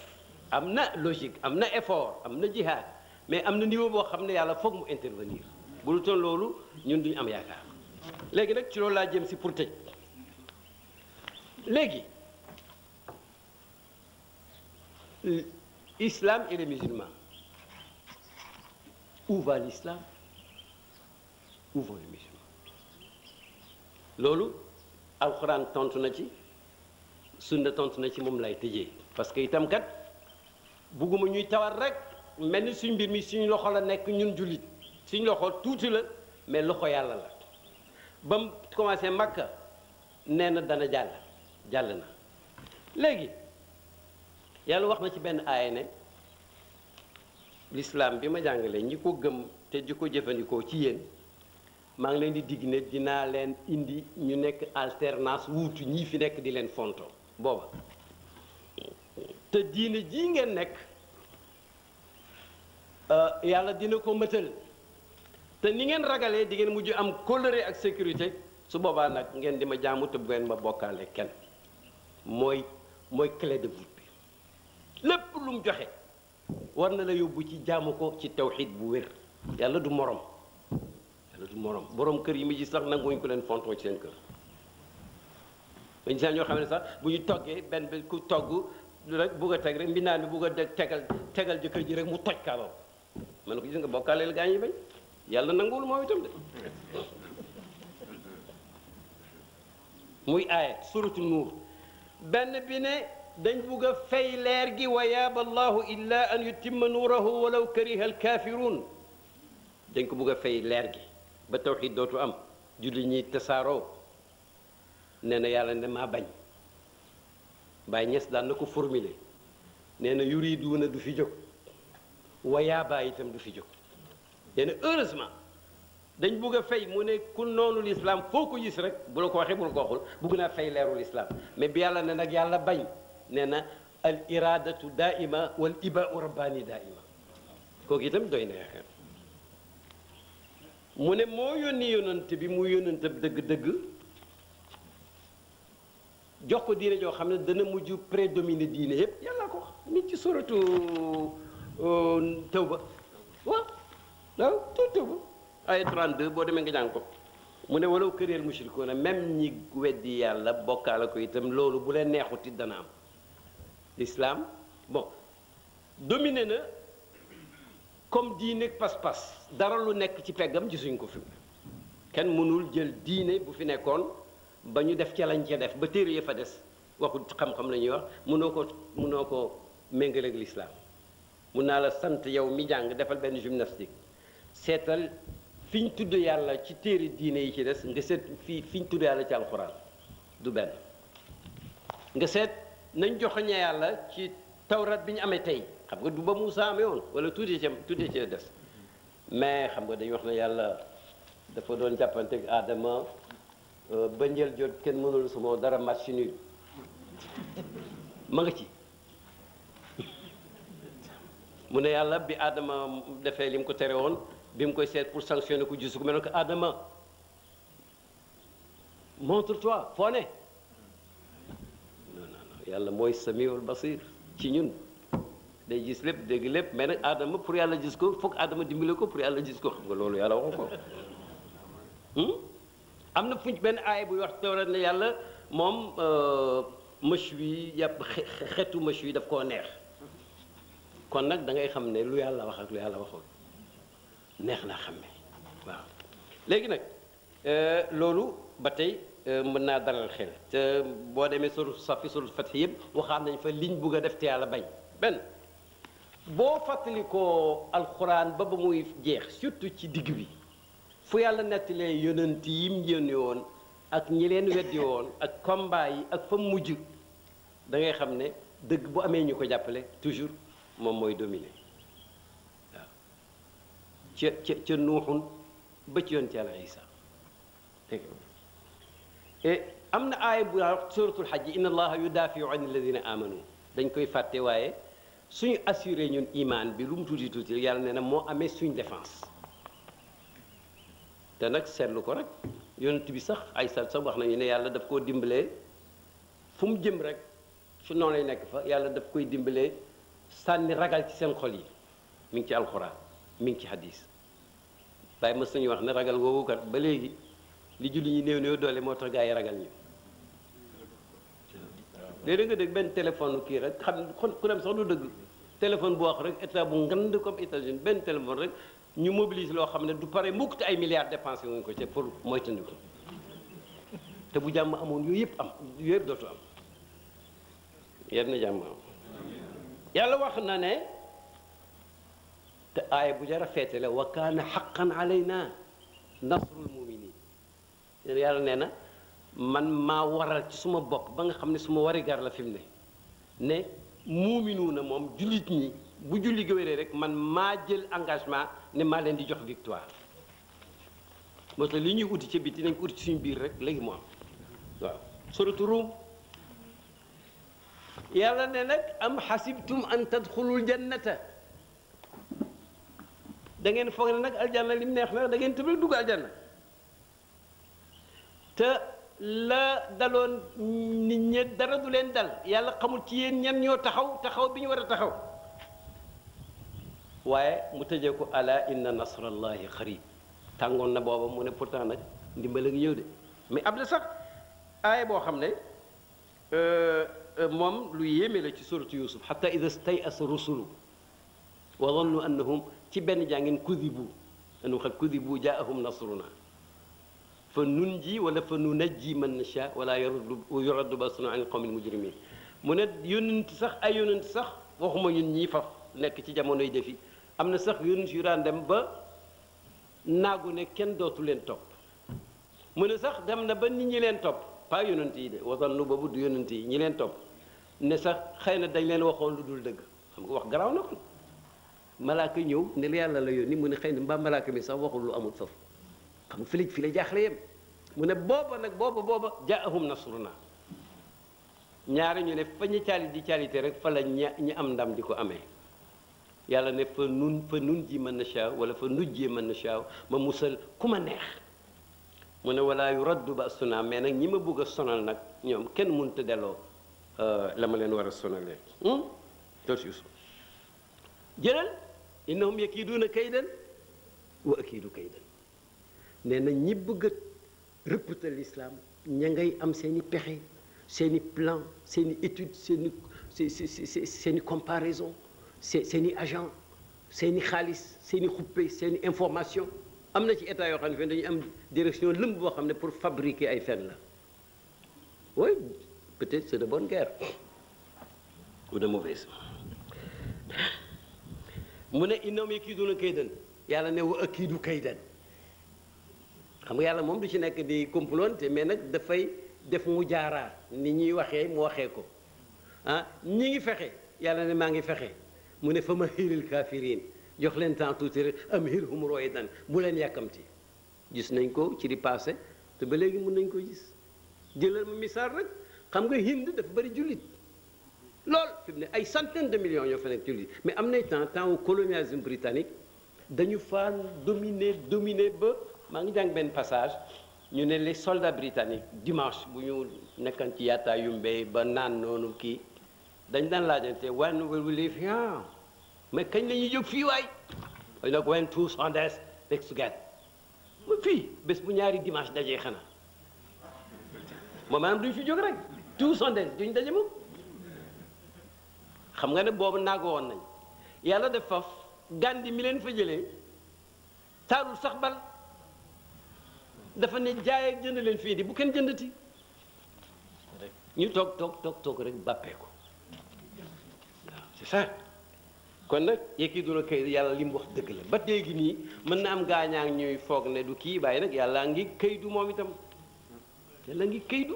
am na logique am na effort am na jihaad mais am na niveau boo xam ne yàlla foog mu intervenir bu lu toon loolu ñun duñu am yaakaar léegi nag ci loolu laa jëm si pour tëj léegi islam et les musulmans où va l'islam où vont les musulmans loolu alxuraan tontu na ci sunna tontu na ci moom lay tëjee parce que itam kat bugguma ñuy tawar rek mel ni suñ mbir mi suñ loxo la nekk ñun jullit suñ loxo tuuti la mais loxo yàlla la ba mu commencé Makka nee na dana jàll na léegi yàlla wax na ci benn aaya ne l'islam bi ma jàngalee ñi ko gëm te di ko jëfandikoo ci yéen maa ngi leen di digg ne dinaa leen indi ñu nekk alternance wuutu ñii fi nekk di leen fonto booba te diine jii ngeen nekk yàlla dina ko mëtal te ni ngeen ragalee di ngeen mujj am kóllëre ak sécurité su boobaa nag ngeen di ma jaamu te bu ngeen ma bokkaale kenn mooy clé de voûte bi lépp lu mu joxe war na la yóbbu ci jaamu ko ci tawxiid bu wér yàlla du morom borom kër yi mu gis sax nanguwuñ ko leen fontoo ci seen kër dañ seen ñoo xam ne sax bu ñu toggee benn bi ku togg rek bugg a teg rek mbindaan bi bugg a tegal jëkkër ji rek mu toj kaabam man ne ko gis nga bokkaaleel gaa ñi bañ yàlla nanguwul moom itam de muy aaya suratu nuur benn bi ne dañ bugg a fay leer gi wa yaaba allahu illa an yutimma nuurahu walaw kariha alkaafiruun dañ ko bugg a fay leer gi ba tawxiid dootu am julli ñi tasaaroo nee na yàlla ne maa bañ Baay Ñas daan na ko formuler nee na yuriduuna du fi jóg wa yaaba itam du fi jóg nee na heureusement dañ bugg a fay mu ne ku noonu lislaam foo ko gis rek bu la ko waxee bu la ko waxul bugg naa fay leeru lislaam mais bi yàlla ne nag yàlla bañ nee na al iradatu daaima wal ibaau rabbaani daaima kooku itam doy na yaakaar mu ne moo yónni yónnante bi mu yónnante dëgg-dëgg jox ko diine joo xam ne dana mujj prédominer diine yépp yàlla ko wax nit ci suratu tawba waaw tawba ay 32 boo demee nga jàng ko mu ne walaw këreel mushrikuuna même ñi weddi yàlla bokkaale ko itam loolu bu leen neexuti dana am l'islam bon dominé na comme diine pas-pas dara lu nekk ci peggam gisuñ ko fi kenn mënul jël diine bu fi nekkoon ba ñu def ca lañ ca def ba téere ya fa des waxu xam-xam la ñuy wax mënoo ko méngale ak l'islam mun naa la sant yow mi jàng defal benn gymnastique seetal fi ñu tudd yàlla ci téere diine yi ci des nga seet fi ñu tudd yàlla ci alxuraan du benn nga seet nañ joxoñe yàlla ci tawrat bi ñu amee tey xam nga du ba Moussa amee woon wala tuuti ci des mais xam nga dañuy wax ne yàlla dafa doon jàppante ak Aadama ba njël jot kenn mënul suma dara match nul ma nga ci mu ne yàlla bi Aadama defee li mu ko tere woon bi mu koy seet pour sanctionner ko gisu ko mel ne ko Adama montre-toi foo ne non yàlla mooy samiul basir ci ñun day gis lépp dégg lépp mais nag Adama pour yàlla gis ko foog Adama dimbale ko pour yàlla gis ko xam nga loolu yàlla waxu ko am na fuñ benn aay buy wax tawrat ne yàlla moom mëch wi yàpp xetu mëch wi daf koo neex kon nag da ngay xam ne lu yàlla wax ak lu yàlla waxul neex naa xam ne waaw léegi nag loolu ba tey mën naa dalal xel te boo demee suru safi suru Fath yëpp waxaat nañ fa liñ bugg a def te yàlla bañ benn boo fàttali ko alxuraan ba muy jeex surtout ci digg bi fu yàlla nettalee yonent yi mu yónni woon ak ñi leen weddi woon ak combat yi ak fa mujj da ngay xam ne dëgg bu amee ñu ko jàppale toujours moom mooy dominer ca nuuxun ba ci yonent yàlla Isa am na aaya bu wax suratul xajj inna allaha yudaafiu an alladina amanu dañ koy fàtte waaye suñu assuré ñun imaan bi lu mu tuuti tuuti yàlla nee na moo amee suñ défense te nag seetlu ko rek yonent bi sax ay sax wax nañu ne yàlla daf koo dimbalee fu mu jëm rek su noonu lay nekk fa yàlla daf koy dimbalee sànni ragal ci seen xol yi mi ngi ci alxuraan mi ngi ci hadis waaye mës nañu wax ne ragal googu kat ba léegi li julli ñi néew doole moo tax gaa yi ragal ñu léeg-léeg nga dégg benn téléphone kii rek xam ku dem sax du dëgg téléphone bu wax rek état bu ngand comme États-Unis benn téléphone rek ñu mobilise loo xam ne du pare mukk te ay milliards dépensé wuñ ko ci pour moytandi ko te bu jàmm amoon yooyu yëpp am yooyu yëpp dootu am yar na jàmm am yàlla wax na ne te aaya bu jar a feete la wa kaana xaqan alayna nasrul muminin yàlla nee na man maa waral ci suma bopp ba nga xam ne suma wari gar la fi mu ne muuminu na moom jullit ñi bu julli gi wéree rek man maa jël engagement ne maa leen di jox victoire moo tax li ñuy uti ca biti nañ ko uti ci suñu biir rek léegi mu am waaw suratu Ruum yàlla ne nag am xasibtum an tadxulul jannata da ngeen foog ne nag aljanna lim neex na da ngeen tëb rek dugg aljanna te la daloon nit ñi dara du leen dal yàlla xamul ci yéen ñan ñoo taxaw bi ñu war a taxaw waaye mu tëjee ko ala inna nasrallahi xarib tàngoon na booba mu ne pourtant nag ndimbal a ngi ñëw de mais am na sax aaya boo xam ne moom lu yéeme la ci suratu yusuf xata ida stayasa rusulu wa dannu annahum ci benn jàngin kudibu annahum xad kudibu jaahum nasruna fa nunji wala fa nunajji man nasha wala yuraddu basuna an qawmil mujrimin mu ne yónent sax ay yónent sax waxuma ñun ñii faf nekk ci jamonoy defi am na sax yónent yu daan dem ba naagu ne kenn dootu leen topp mu ne sax dem na ba nit ñi leen topp pas yónent yi de wasannu boobu du yónent yi ñi leen topp ne sax xëy na dañ leen waxoon lu dul dëgg xam nga wax garaaw na ko malaaka ñëw ne la yàlla la yónni mu ne xëy na mbaa malaaka mi sax waxul lu amul foofu xam nga fi la jaaxle yem mu ne booba nag booba jaahum nasruna ñaari ñu ne fa ñu di caalite rek fa la ñi am ndam di ko amee yàlla ne fa nun ji mën na shaaw wala fa nujjee mën na shaaw ma musal ku ma neex mu ne wala yu raddu ba suna mais nag ñi ma bëgg a sonal nag ñoom kenn mënut a delloo la ma leen war a sonalee toos yusuf jëlal innahum yakiiduuna kaydan wa akiidu kaydan nee na ñi bëgg a rëppata l'islam ña ngay am seen i pexe seen i plan seen i étude seen i comparaison seen i agent seen i xaalis seen i xuppe seen i information am na ci état yoo xam ne dañuy am direction lëmb boo xam ne pour fabriquer ay fen la oui peut-être c'est de bonne guerre ou de mauvaise mu ne innahum yakiiduuna kaydan yàlla ne wa akiidu kaydan xam nga yàlla moom du ci nekk di complonté mais nag dafay def mu jaaraar ni ñuy waxee mu waxee ko ah ñi ngi fexe yàlla ne maa ngi fexe mu ne fa ma xiiril kaafiriin jox leen temps tuuti rek am hirhum roidan bu leen yàkkamti gis nañ ko ci di passé te ba léegi mun nañ ko gis jëlal ma misaal rek xam nga Hind dafa bëri jullit lool fi mu ne ay centaines de millions ñoo fa nekk jullit mais am nay temps au colonialisme britannique dañu fa dominer ba maa ngi jàng benn passage ñu ne les soldats britanniques dimanche bu ñu nekkan ci Yatta Yumbe ba naan noonu kii dañ daan laajante when will we leave here mais kañ la ñuy jóg fii waay mooy nag when two Sundays next together mu fii bés bu ñaari dimanche dajee xanaa moom maanaam duñ fi jóg rek two Sundays duñ daje moom xam nga ne boobu naagoo woon nañ yàlla def faf Gandhi mi leen fa jëlee taalul sax bal dafa ne jaay ak jënd leen fii di bu kenn jëndati ñu toog rek bàppee ko waaw c'est ça kon nag yakiiduuna kaydan yàlla li mu wax dëgg la ba léegi nii mën na am gaañaa ñuy foog ne du kii bàyyi nag yàlla ngi kaydu moom itam yàlla ngi kaydu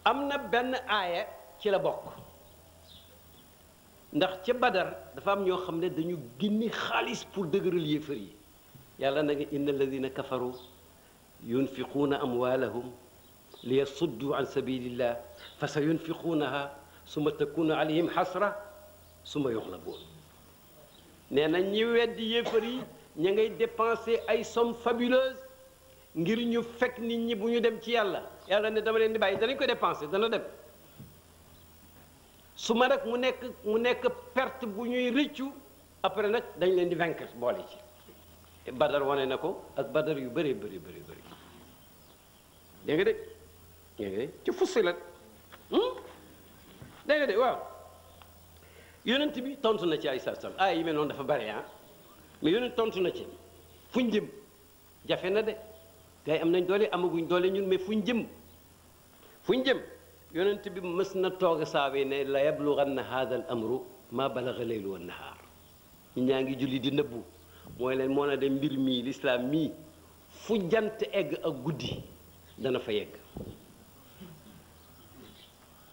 am na benn aaya ci la bokk ndax ca Badar dafa am ñoo xam ne dañu génne xaalis pour dëgëral yéefar yi yàlla na nga inna alladina kafaru yunfiquuna amwaalahum li yasuddu an sabilillah fa sa yunfiquunaha summa takunu alayhim xasra summa yuxlabuun nee na ñi weddi yéefar yi ña ngay dépenser ay sommes fabuleuses ngir ñu fekk nit ñi bu ñu dem ci yàlla yàlla ne dama leen di bàyyi danañ ko dépenser dana dem su ma nag mu nekk perte bu ñuy rëccu après nag dañ leen di vaincre boole ci Badar wane na ko ak Badar yu bëree bëri dégg nga de ci Fussilat dégg nga de waaw yonent bi tontu na ci ay sarsam ay yi mel noonu dafa bëri mais yonent tontu na ci fuñ jëm jafe na de gars yi am nañ doole amaguñ doole ñun mais fuñ jëm yonent bi mës na toog saabe ne la yablughanna hadha al amru ma balagha laylu wan nahar ñu ñaa ngi julli di nëbbu mooy leen moo na de mbir mii lislaam mii fu jant egg ak guddi dana fa yegg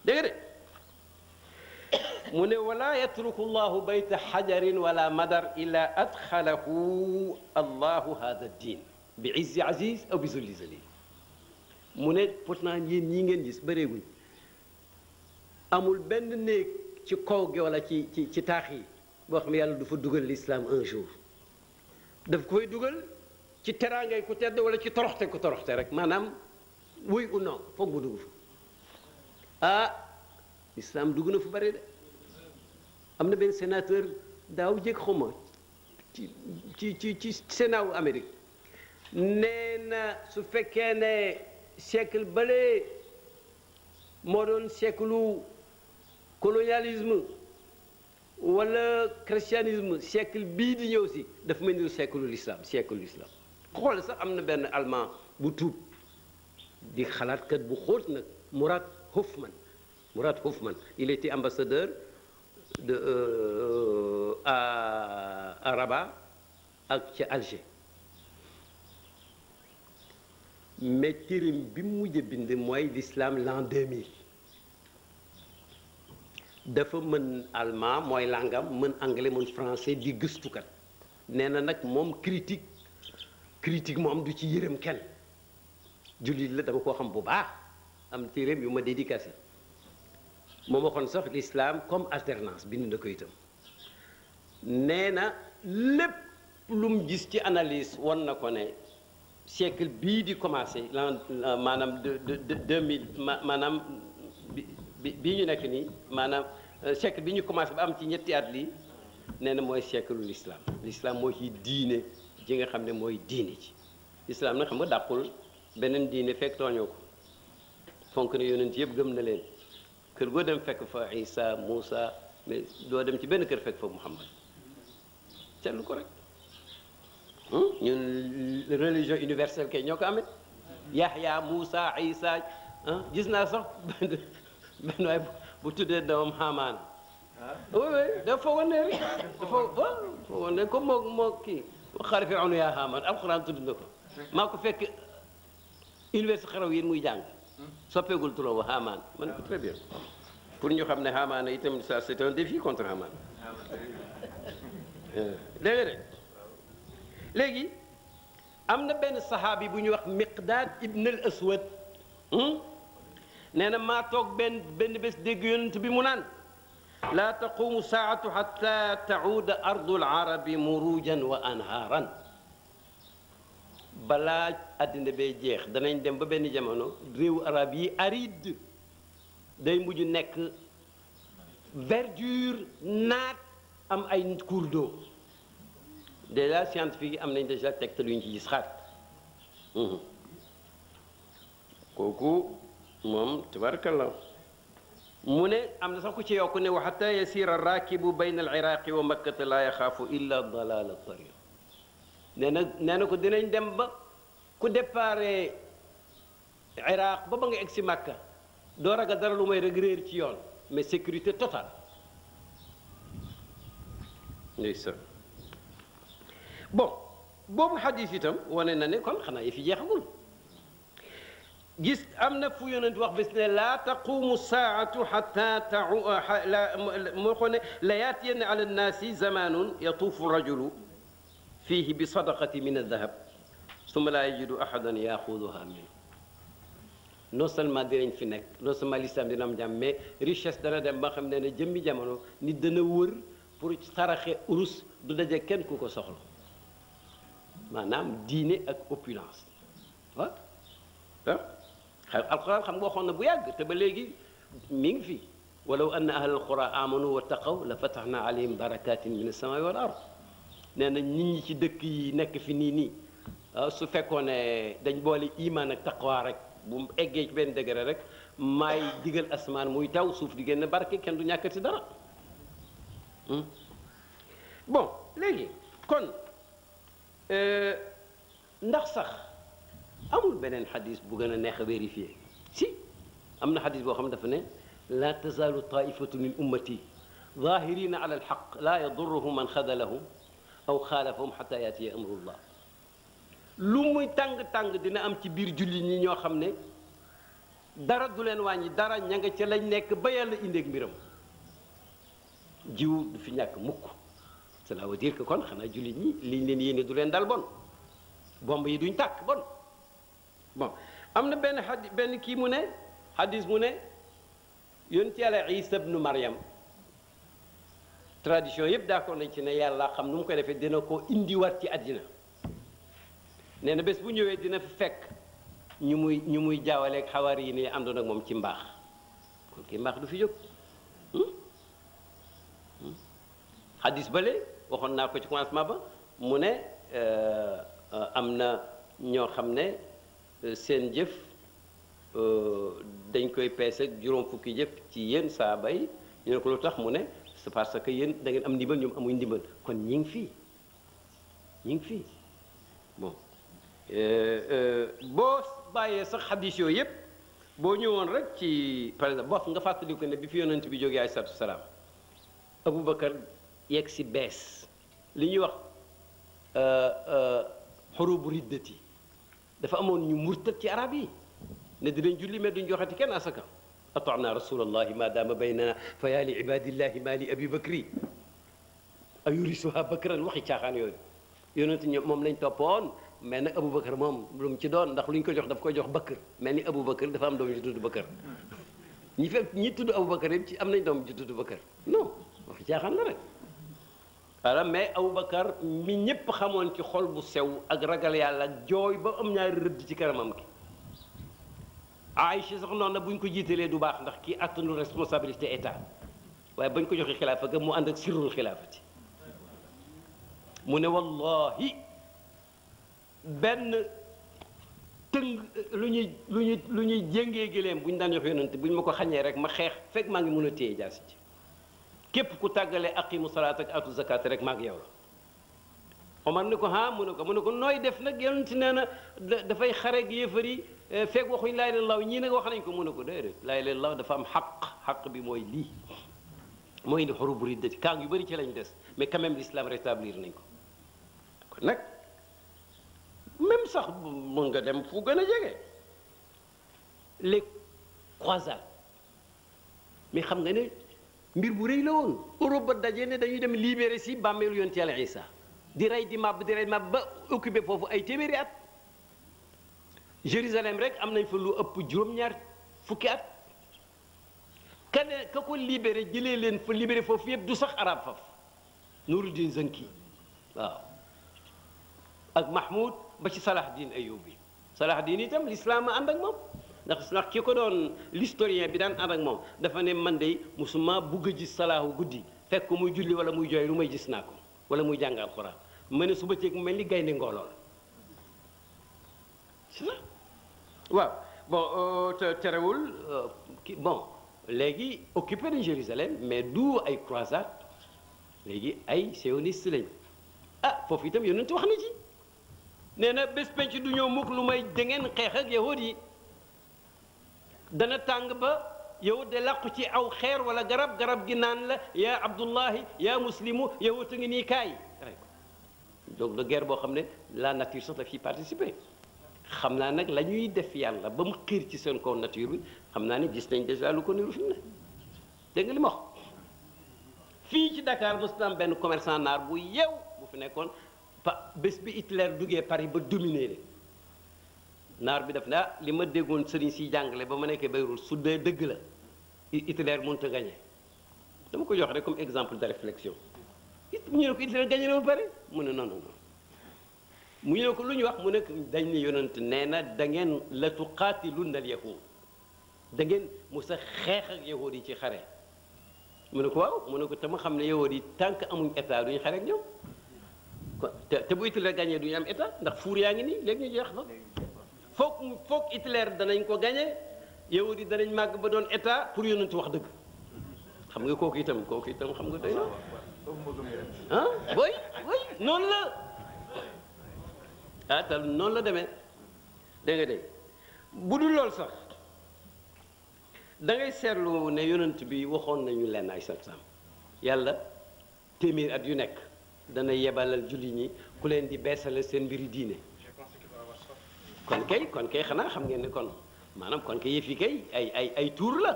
dégg nga de mu ne wala yatruku llahu bayta xajarin wala madar illa adxalahu allahu hada ddin bi izzi aziz aw bi zulli zalil mu ne pourtant yéen ñii ngeen gis bëreeguñ amul benn néeg ci kaw gi wala ci taax yi boo xam ne yàlla du fa dugal l'islam un jour daf koy dugal ci teraangay ku tedd wala ci toroxte ku toroxte rek maanaam oui ou non foog mu dugg fa ah l'islam dugg na fu bëri de am na benn sénateur daaw jég xuma ci Sénat wu Amérique nee na su fekkee ne siècle bële moo doon siècle colonialisme wala christianisme siècle bii di ñëw si dafa mel ni siècle l'islam xool sax am na benn allemand bu tuub di xalaatkat bu xóot nag Murat Hofmann il était ambassadeur à Rabat ak ca Alger mais téereem bi mu mujj bind mooy l'islam l'an 2000 dafa mën allemand mooy langam mën anglais mën français di gëstukat nee na nag moom critique moom du ci yërëm kenn jullit la dama koo xam bu baax am téereem yu ma dédicacé moom waxoon sax l'islam comme alternance bind na ko itam nee na lépp lu mu gis ci analyse won na ko ne siècle bii di commencé maanaam de 2000 maanaam bii ñu nekk nii maanaam siècle bi ñu commencé ba am ci ñetti at lii nee na mooy siècle l'islam mooy ci diine ji nga xam ne mooy diine ci l'islam nag xam nga dàqul beneen diine fekk tooñoo ko fonk ne yonent yëpp gëm na leen kër goo dem fekk fa Isa Moussa mais doo dem ci benn kër fekk fa Muhammad seetlu ko rek ñun religion universelle kay ñoo ko amee Yahya Moussa Isa gis naa sax benn waay bu tuddee doomam Hamaan oui dafa foogoon ne rek dafa foogoon ne comme moo kii xaari Firawna yaa Hamaan alxuraan tudd na ko maa ko fekk université xaraw yéen muy jàng soppeegul turam wa Hamaan ma ne ko très bien pour ñu xam ne Hamaan itam ça c'est un défi contre Hamaan dégg nga léegi am na benn saxaabi bu ñuy wax Miqdaad ibn al Aswad nee na maa toog benn bés dégg yonent bi mu naan laa taqumu saatu xata tauuda ardu larabi murujan wa anhaaran balaa àddina bay jeex danañ dem ba benn jamono réewu arab yi aride day mujj nekk verdure naat am ay cours d'eau déjà scientifique yi am nañ déjà tegtal yu ñu ci gis xaat kooku moom tabarakallah mu ne am na sax ku ci yokku ne wa xata yasira rakibu bayna al iraqi wa makkata la yaxaafu illa dalal tariq nee na ko dinañ dem ba ku déparé iraq ba nga egg si Makka doo ragal dara lu may rek réer ci yoon mais sécurité totale ndeysaan bon boobu xadis itam wane na ne kon xanaa yi fi jeexagul gis am na fu yonent wax bés ne laa taqumu saatu xata moo ko ne la yaatiyanna ala nnaasi zamanun yatuufu rajulu fiihi bi sadaqati min aldahab summa laa yajidu ahadan yaxuduha minhu non seulement dinañ fi nekk non seulement l'islam dina am jàmm mais richesse dana dem ba xam ne ne jëmmi jamono nit dana wër pour saraxe urus du daje kenn ku ko soxla maanaam diine ak opulence ah alquran xam nga waxoon na bu yàgg te ba léegi mi ngi fi walaw anna ahla alqura amanu wa taqaw la fataxna alayhim barakatin min as-samai wal ard nee na nit ñi ci dëkk yi nekk fi nii su fekkoon ne dañ boole iman ak taqwa rek bu eggee ci benn degré rek maay digal asmaan muy taw suuf di génn barke kenn du ñàkkati dara bon léegi kon ndax sax amul beneen xadis bu gën a neex a vérifié si am na xadis boo xam dafa ne laa tazaalu taifatu min ummati zahirina ala alxaq laa yadurruhum man xadalahum aw xaalafahum xata yaatiya amrullah lu muy tàng-tàng dina am ci biir julli ñi ñoo xam ne dara du leen wàññi dara ña nga ca lañ nekk ba yàlla indeeg mbiram jiw du fi ñàkk mukk. cela veut dire que kon xanaa jullit ñi liñ leen yéene du leen dal bon bomb yi duñ tàkk bon am na benn kii mu ne hadis mu ne yonent Yàlla Isa ibnu Maryam tradition yëpp d'accord nañ ci ne yàlla xam nu mu ko defee dina ko indiwaat ci àddina nee na bés bu ñëwee dina fi fekk ñu muy jaawaleeg xawaari yi ne àndoon ak moom ci mbaax kon kii mbaax du fi jóg hadis bale waxoon naa ko ci commencement ba mu ne am na ñoo xam ne seen jëf dañ koy peese juróom fukki jëf ci yéen saaba yi ñu ne ko lu tax mu ne c'est parce que yéen da ngeen am ndimbal ñoom amuñ ndimbal kon ñi ngi fii bon boo bàyyee sax xadis yooyu yëpp boo ñëwoon rek ci par exemple boo nga fàttali ko ne bi fi yonent bi jógee alayhi salaatu wasalaam Aboubacar yegg si bees li ñuy wax xurubu riddati dafa amoon ñu murtat ci arab yi ne dinañ julli mais duñ joxati kenn asaka ata'na rasulallahi ma dama baynana fa yaa li ibadillahi ma li abi bakri ayurisuha bakran waxi caaxaan yooyu yonent ñoom moom lañ toppoon mais nag Aboubacar moom lu mu ci doon ndax lu ñu ko jox daf koy jox Bakr mel ni Aboubacar dafa am doom ju tudd Bakr ñi tudd Aboubacar yëpp ci am nañ doom ju tudd Bakr non waxi caaxaan la rek voilà mais Aboubacar mi ñëpp xamoon ci xol bu sew ak ragal yàlla ak jooy ba am ñaari rëdd ci kanamam gi Aïcha sax noonu na bu ñu ko jiitalee du baax ndax kii attanu responsabilité état waaye bañ ko joxe xilaafa ga mu ànd ak sirrul xilaafati mu ne wallahi benn tëng lu ñuy jéngee gëléem bu ñu daan jox yonent bu ñu ma ko xañee rek ma xeex fekk maa ngi mun a téye jaasi ci képp ku tàggalee aqimu salaat ak atu zakat rek maa ngi yow la Omar ne ko mu ne ko nooy def nag yonent nee na dafay xareeg yéefar yi fekk waxuñ laa ilaaha illallaah ñii nag wax nañ ko mu ne ko déedéet laa ilaaha illallaah dafa am xaq bi mooy lii mooy indi xurubu riddati kaang yu bëri ci lañ des mais quand même l'islam rétablir nañ ko kon nag même sax mën nga dem fu gën a jege les croisades mais xam nga ne mbir bu rëy la woon Europe ba daje ne dañuy dem libérer si bàmmeelu yonent Yàlla Isa di rey di màbb ba occupé foofu ay téeméeri at Jérusalem rek am nañ fa lu ëpp juróom-ñaar fukki at ka ko libéré jëlee leen fa libéré foofu yëpp du sax arab faf Nuruddin Zanki waaw ak Mahmoud ba ci Salahuddin Ayyubi Salahuddin itam l'islam a ànd ak moom ndax ki ko doon l'historien bi daan ànd ak moom dafa ne man de musuma bugg a gis salaahu guddi fekk ko muy julli wala muy jooy lu may gis naa ko wala muy jàng alxuraan ma ne suba ceeg mu mel ni gaynde ngoolool c'est ça waaw bon terewul bon léegi occupé nañ Jérusalem mais du ay croisade léegi ay sioniste lañ foofu itam yonent wax na ci nee na bés penc du ñëw mukk lu may dangeen xeex ak yahud yi dana tàng ba yow de làqu ci aw xeer wala garab gi naan la yaa abdullahi yaa muslimu yow ta ngi nii kaay rek donc de guerre boo xam ne la nature sax daf ciy participer xam naa nag la ñuy def yàlla ba mu xiir ci seen kaw nature bi xam naa ne gis nañ déjà lu ko niru fi mu ne dégg nga li ma wax fii ci Dakar mos na am benn commerçant naar bu yeew bu fi nekkoon bés bi Hitler duggee Paris ba dominer leen naar bi def ne li ma déggoon sëriñ si jàngale ba ma nekkee Beyrouth su dee dëgg la Hitler mënut a gagné dama ko jox rek comme exemple de réflexion ñu ne ko Hitler gagné na ba pare mu ne non mu ne ko lu ñu wax mu nekk dañ ne yonent nee na da ngeen la tuqaatilunna al yahud da ngeen musa xeex ak yahud yi ci xare mu ne ko waaw mu ne ko te ma xam ne yahud yi tant que amuñ état duñu xare ak ñoom te bu Hitler gagné duñu am état ndax fuur yaa ngi nii léegi ñu jeex fa foog Hitler danañ ko gagné yahud yi danañ màgg ba doon état pour yonent wax dëgg xam nga kooku itam xam nga doy na booy noonu la te noonu la demee dégg nga dégg bu dul loolu sax da ngay seetlu ne yonent bi waxoon nañu leen ay sam yàlla téeméer at yu nekk dana yebalal julli ñi ku leen di beesale seen mbiri diine kon kay xanaa xam ngeen ne kon maanaam kon kay yëf yi kay ay tour la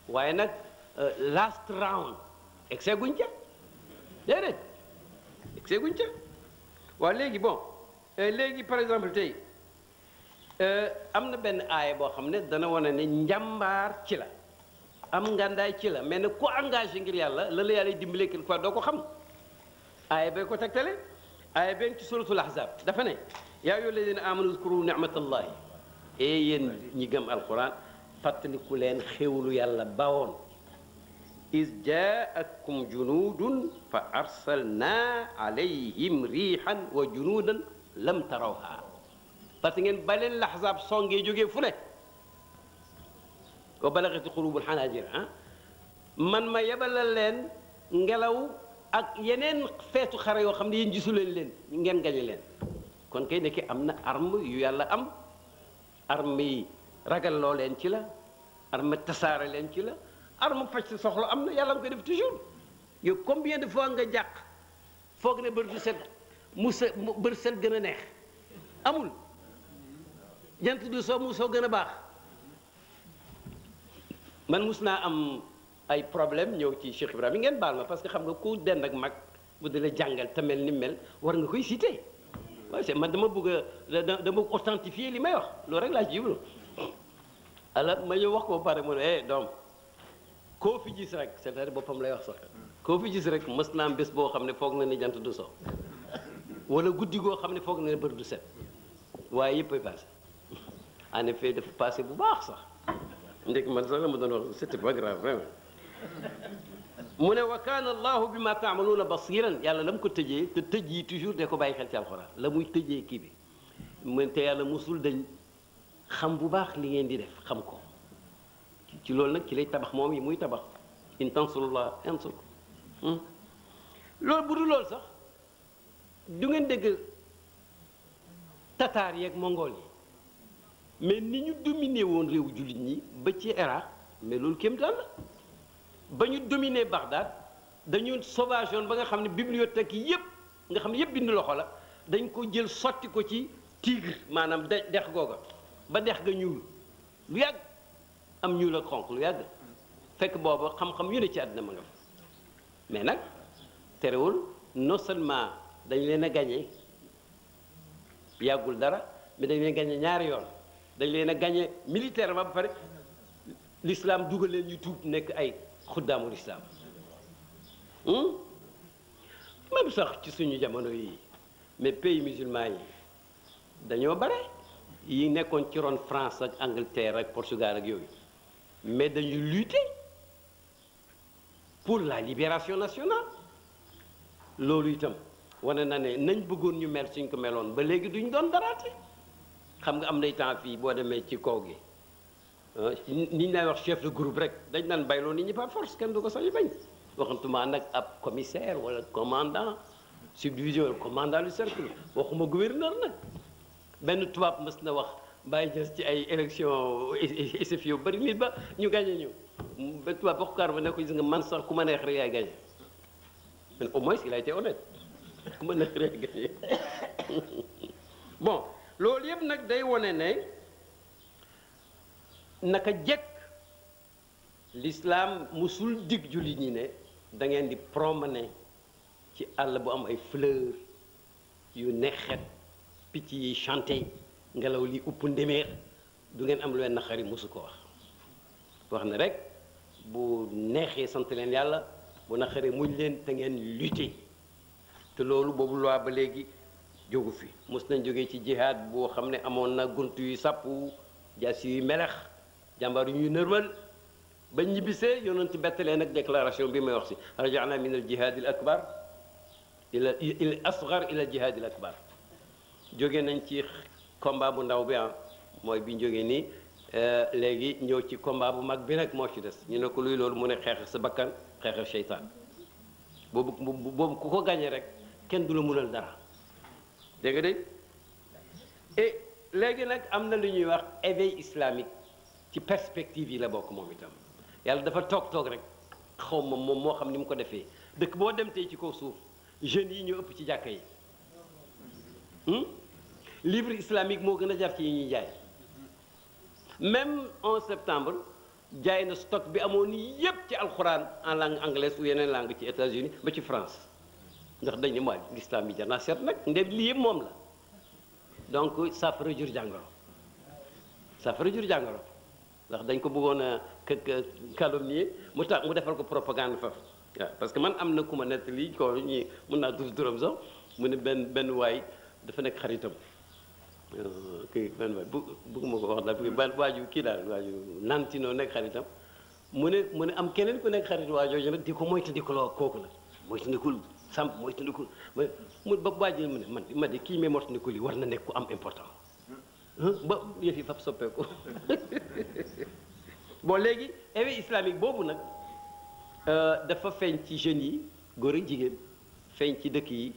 waaye nag last round excès guñ ca déedéet excès guñ ca waaw léegi bon léegi par exemple tey am na benn aaya boo xam ne dana wane ne njàmbaar ci la am ngandaay ci la mais ne ku engagé ngir yàlla la yàlla dimbale quelque fois doo ko xam aaya bay ko tegtale aaya bee ci suratul ahzab dafa ne yaa ayyuha alladina amanu uzkuru ni'matallahi yéen ñi gëm alquran fàttaliku leen xéwlu yàlla bawoon is jaakum junudun fa arsalna alayhim rihan wa junudan lam tarawha parce que ngeen ba leen laxzaab songee jógee fu ne wa balagati qulubul xanaajir man ma yebalal leen ngelaw ak yeneen feetu xare yoo xam ne yéen gisuleen leen ngeen gañe leen kon kay nekk am na arme yu yàlla am arme yi ragal loo leen ci la arme tasaare leen ci la arme faj sa soxla am na yàlla nga koy def toujours yow combien de fois nga jàq foog ne bër du set bër set gën a neex amul jant du soo mu soo gën a baax man mus naa am ay problème ñëw ci Cheikh Ibrahima ngeen baal ma parce que xam nga ku dend ak mag bu dee la jàngal te mel ni mel war nga koy cité waaye c'est man dama bëgg a dama authentifier li may wax loolu rek laa ci jublu alors ma ñëw wax ko ba pare mu ne doom koo fi gis rek c'est-à-dire boppam lay wax sax koo fi gis rek mës naa am bés boo xam ne foog na ni jant du so wala guddi goo xam ne foog na ne bër du set waaye yëpp ay passé en effet dafa passé bu baax sax ndek man sax la ma doon wax c'était pas grave vraiment mu ne wa kaana allahu bima taamaluuna basiran yàlla la mu ko tëjee te tëj yi toujours de ko bàyyi xel ci alxuraan la muy tëjee kii bi mu te yàlla musul dañ xam bu baax li ngeen di def xam ko ci loolu nag ci lay tabax moom yi muy tabax in tansurullah yansurkum loolu bu dul loolu sax du ngeen dégg tataar yeeg mongol yi mais ni ñu dominé woon réew jullit ñi ba ci Irak mais loolu kéemtaan la ba ñu dominé Bagdad dañu sauvage woon ba nga xam ne bibliothèque yi yëpp nga xam ne yëpp bind loxo la dañ ko jël sotti ko ci Tigre maanaam dex googa ba dex ga ñuul lu yàgg am ñuul ak xonq lu yàgg fekk booba xam-xam yu ne ci àddina ma nga fa mais nag terewul non seulement dañ leen a gagné yàggul dara mais dañ leen gagné ñaari yoon dañ leen a gagné militairement ba pare l'islam dugal leen ñu tuub nekk ay xuddaamul islam même sax ci suñu jamono yi mais pays musulmans yi dañoo bare yi nekkoon ci ron France ak Angleterre ak Portugal ak yooyu mais dañuy lutter pour la libération nationale loolu itam wane na ne nañ bëggoon ñu mel suñ ko meloon ba léegi duñ doon daraate xam nga am nay temps fii boo demee ci kaw gi nit ñi lay wax chef de groupe rek dañ naan bayloo nit ñi par force kenn du ko sañ bañ waxantuma nag ab commissaire wala commandant subdivision wala commandant du cercle waxuma gouverneur nag benn tubaab mës na wax bàyyi jës ci ay élection SFI yu bëri nit ba ñu gagné ñu ba tubaab waxukaar ba ne ko gis nga man sax ku ma neex rek yaay gagné mais au moins il a été honnête ku ma neex rek yaay gagné bon loolu yëpp nag day wone ne naka jekk l'islam musul dig jullit ñi ne da ngeen di promener ci àll bu am ay fleurs yu neexet picc yi chanté ngelaw li upp ndéméer du ngeen am lu leen naqari musu ko wax na rek bu neexee sant leen yàlla bu naqaree muñ leen te ngeen lutter te loolu boobu loi ba léegi jógu fi mos nañ jógee ci jihaad boo xam ne amoon na gunt yu sàppu jaasi yu melex jàmbaar yu ñuy nërmal ba ñibbisee yonent bett leen ak déclaration bi may wax si rajana min al jihad al akbar ila il asgar ila jihad al akbar jóge nañ ci combat bu ndaw bi mooy bi ñu jógee nii léegi ñëw ci combat bu mag bi nag moo ci des ñu ne ko luy loolu mu ne xeex sa bakkan xeex seytaan boobu ku ko gàñee rek kenn du la mënal dara dégg nga de et léegi nag am na lu ñuy wax éveil islamique ci perspective yi la bokk moom itam yàlla dafa toog rek xaw ma moom moo xam ni mu ko defee dëkk boo dem tey ci kaw suuf jeunes yi ñu ëpp ci jàkka yi livre islamique moo gën a jar ci yi ñuy jaay même en septembre jaay na stock bi amoon yépp ci alxuraan en langue anglaise ou yeneen langue ci États-Unis ba ci France ndax dañ ne mooy l'islam yi jar naa seet nag ndem lii yëpp moom la donc saafara jur jàngoro saafara jur jàngoro ndax dañ ko bëggoon a calomnier mu tax mu defal ko propagande faf waaw parce que man am na ku ma nett lii ko ñi mun naa tudd turam sax mu ne benn waay dafa nekk xaritam kii benn waay bëgguma ko wax daal waaju kii daal waaju nantinoo nekk xaritam mu ne am keneen ku nekk xarit waajooju nag di ko moytandikuloo kooku la moytandikul sam moytandikul mu ba waajoo mu ne man de kii may moytandikul yi war na nekk ku am important ba yëf yi fab soppeeku bon léegi éveil islamique boobu nag dafa feeñ ci jeunes yi góor ak jigéen feeñ ci dëkk yi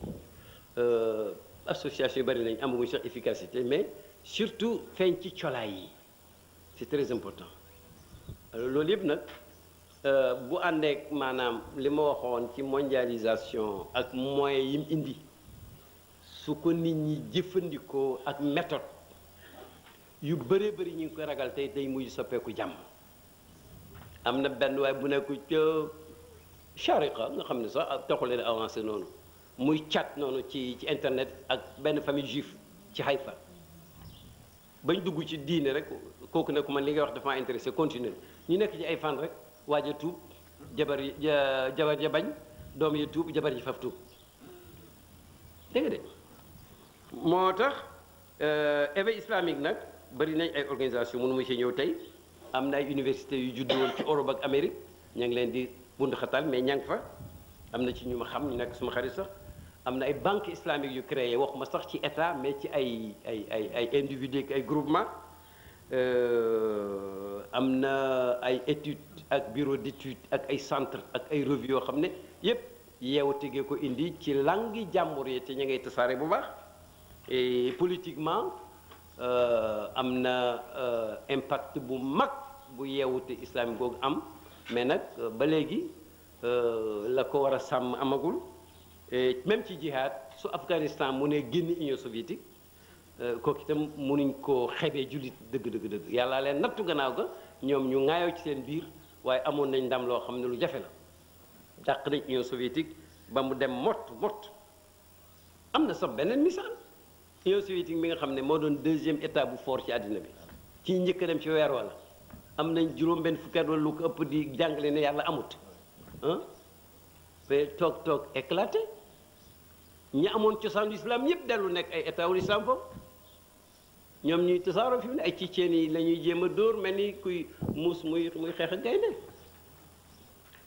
association yu bari nañ amaguñ sax efficacité mais surtout feeñ ci colaay yi c'est très important loolu yëpp nag bu àndeek maanaam li ma waxoon ci mondialisation ak moyens yi mu indi su ko nit ñi jëfandikoo ak méthode yu bëree bëri ñu ngi koy ragal tey day mujj soppeeku jàmm am na benn waay bu nekk ca Chariqa nga xam ne sax taxuleen avancé noonu muy chat noonu ci internet ak benn famille juif ci Haïfa bañ dugg ci diine rek kooku ne ko man li ngay wax dafa intéressé continuer ñu nekk ci ay fan rek waaj a tuub jabar ja bañ doom yi tuub jabar ji faf tuub dégg nga de moo tax éveil islamique nag bari nañ ay organisation mënu ma ci ñëw tey am na ay université yu juddu woon ci Europe ak Amérique ña ngi leen di bund xatal mais ña ngi fa am na ci ñu ma xam ñu nekk suma xarit sax am na ay banque islamique yu créé waxuma sax ci état mais ci ay individu ay groupement am na ay études ak bureau d'études ak ay centre ak ay revue yoo xam ne yépp yeewu tegee ko indi ci langue jàmbur yi te ñu ngay tasaare bu baax et politiquement am na impact bu mag bu yeewute islamique googu am mais nag ba léegi la ko war a sàmm amagul même ci jihad su Afghanistan mu ne génn Union soviétique kooku itam mënuñ koo xebee jullit dëgg yàlla leen nattu gannaaw ga ñoom ñu ŋaayoo ci seen biir waaye amoon nañ ndam loo xam ne lu jafe la dàq nañ Union soviétique ba mu dem mott am na sax beneen misaal Union soviétique mi nga xam ne moo doon deuxième état bu fort ci àddina bi ci njëkk a dem ci weer wala am nañ juróom benn fukki at wala lu ko ëpp di jàngale ne yàlla amut te toog éclaté ñi amoon cosaanu islam yëpp dellu nekk ay état wu islam foofu ñoom ñuy tasaaroo fi mu ne ay Tchétchènes yi la ñuy jéem a dóor mel ni kuy muus muy xeex ak gaynde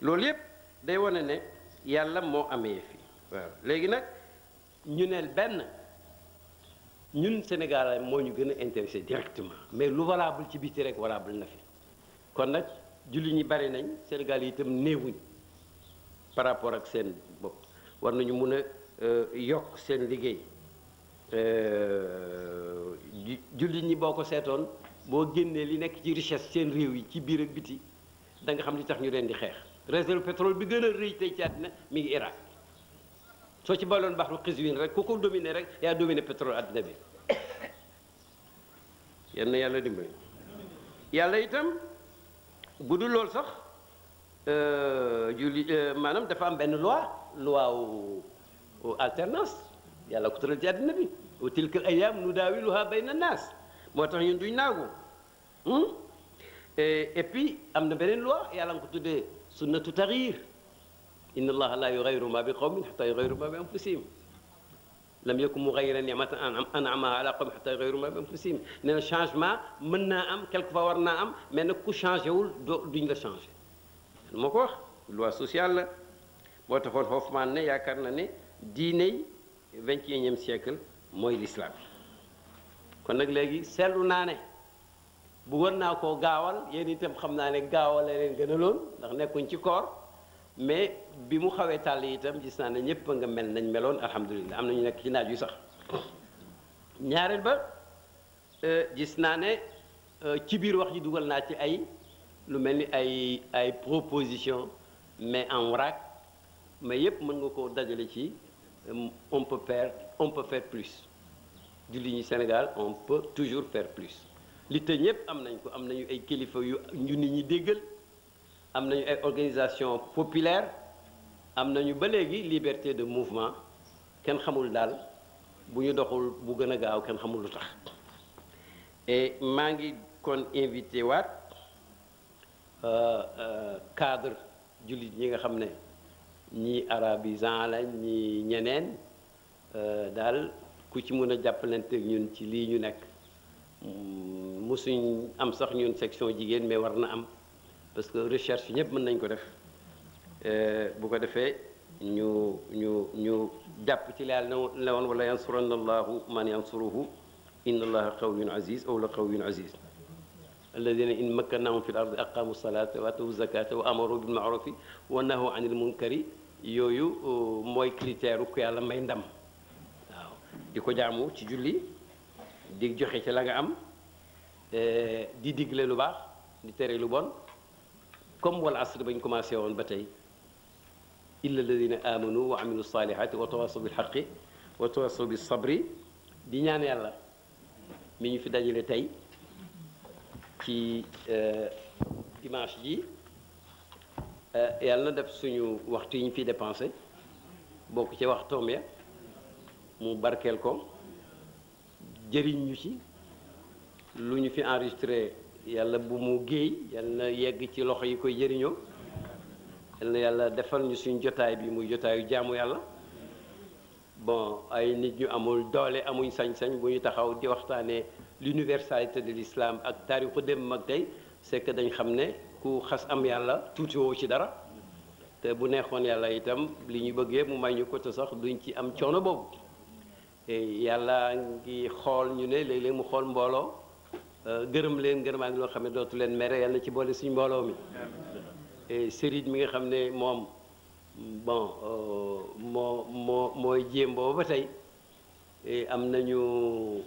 loolu yëpp day wane ne yàlla moo amee fii waaw léegi nag ñu ne benn ñun Sénégal moo ñu gën a intéressé directement mais lu valable ci biti rek valable na fi kon nag julli ñi bari nañ Sénégal yi itam néewuñ par rapport ak seen bopp war nañu mun a yokk seen liggéey julli ñi boo ko seetoon boo génnee li nekk ci richesse seen réew yi ci biir ak biti da nga xam li tax ñu leen di xeex réserve pétrole bi gën a rëy tey ci àddina mi ngi Irak soo ci baloon baxru Qazwin rek ku ko dominé rek yaa dominé pétrole àddina bi yenn yàlla dimbali yàlla itam bu dul loolu sax julli maanaam dafa am benn loi wu alternance yàlla ko tëral ci àddina bi wa tilka al ayam nudaawiluha bayna naas moo tax ñun duñ naagu et puis am na beneen loi yàlla nga ko tuddee sunnatu taxyir inna allaha la yughayyiru ma bi qawmin hatta yughayyiru ma bi anfusihim lam yakun mughayyiran ni'matan an'amaha ala qawmin hatta yughayyiru ma bi anfusihim nee na changement mën naa am quelquefois war naa am mais nag ku changé wul duñ la changé moo ko wax loi sociale la moo taxoon Hoffman ne yaakaar na ne diiney 21e siècle mooy l'islam kon nag léegi seetlu naa ne bu war naa koo gaawal yéen itam xam naa ne gaawal la leen gën a loon ndax nekkuñ ci koor mais bi mu xawee tàll itam gis naa ne ñëpp nga mel nañ meloon alhamdulilah am na ñu nekk ci naaj yu sax ñaareel ba gis naa ne ci biir wax ji dugal naa ci ay lu mel ni ay proposition mais en vrac mais yëpp mën nga koo dajale ci on peut faire plus julli ñi Sénégal on peut toujours faire plus li te ñëpp am nañ ko, am nañu ay kilifa yu ñu nit ñi déggal, am nañu ay organisation populaire, am nañu ba léegi liberté de mouvement. kenn xamul daal bu ñu doxul bu gën a gaaw kenn xamul lu tax. et maa ngi kon invité waat cadre jullit ñi nga xam ne ñii arabisant lañ ñi ñeneen daal ku ci mën a jàppalante ñun ci lii ñu nekk. musuñ am sax ñun section jigéen mais war na am parce que recherche ñëpp mën nañ ko def bu ko defee ñu jàpp ci la woon wala yansuranna allahu man yansuruhu inna allaha qawiyyun aziz aw la qawiyyun aziz alladina in makkannahum fi l ardi aqamu salata wa atawu zakata wa amaru bil maarufi wa nahu anil munkari yooyu mooy critère ku yàlla may ndam waaw di ko jaamu ci julli di joxe ci la nga am di digle lu baax di tere lu bon comme wal asr bañ commencé woon ba tey illa alladina amanu wa amilu salihati wa tawasaw bil haqqi wa tawasaw bis sabri di ñaan yàlla mi ñu fi dajale tey ci dimanche ji yàlla na def suñu waxtu yi ñu fi dépensé bokk ci waxtoom ya mu barkeel ko jëriñ ñu ci lu ñu fi enregistré yàlla bu mu géey yàlla na yegg ci loxo yi koy jëriñoo yàlla na yàlla defal ñu suñu jotaay bi muy jotaayu jaamu yàlla bon ay nit ñu amul doole amuñ sañ-sañ bu ñu taxaw di waxtaanee l'universalité de l'islam ak taarixu dem mag tey c'est que dañ xam ne ku xas am yàlla tuuti woo ci dara te bu neexoon yàlla itam li ñu bëggee mu may ñu ko te sax duñ ci am coono boobu yàlla ngi xool ñu ne léeg-léeg mu xool mbooloo gërëm leen gërëmaa ngi loo xam ne dootu leen mere yàlla ci boole suñu mbooloo mi sëriñ mi nga xam ne moom bon mooy jéem boobu ba tey am nañu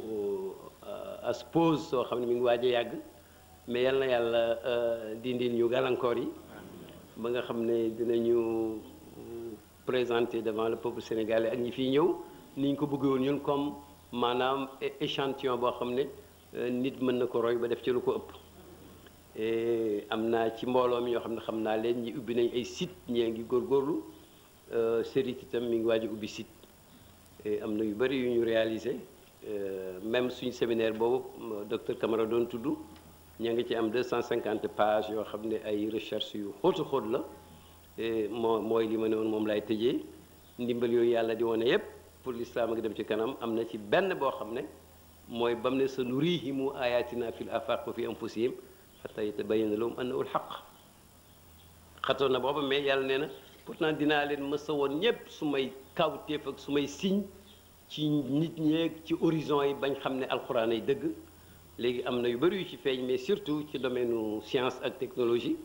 as pause soo xam ne mi ngi waaj a yàgg mais yal na yàlla dindil ñu gàllankoor yi ba nga xam ne dinañu présenter devant le peuple sénégalais ak ñi fiy ñëw ni ñu ko bëggee woon ñun comme maanaam échantillon boo xam ne nit mën na ko roy ba def ci lu ko ëpp am naa ci mbooloo mi ñoo xam ne xam naa leen ñi ubbi nañ ay site ñee ngi góorgóorlu série itam mi ngi waaj a ubbi site am na yu bëri yu ñu réalisé même suñu séminaire boobu docteur Camara doon tudd ña ngi ci am 250 pages yoo xam ne ay recherche yu xóotu xóot la mooy li ma ne woon moom laay tëjee ndimbal yooyu yàlla di wane yépp pour l'islam ak dem ci kanam am na ci benn boo xam ne mooy bam ne sa nurihimu ayatina fil afaq wa fi anfusihim hatta yatabayyana lahum annahu alhaq xatoon na booba mais yàlla nee na pourtant dinaa leen mësa woon ñépp su may kawteef ak su may signe ci nit ñeeg ci horizon yi bañ xam ne alxuraan ay dëgg léegi am na yu bëri yu ci feeñ mais surtout ci domaine science ak technologie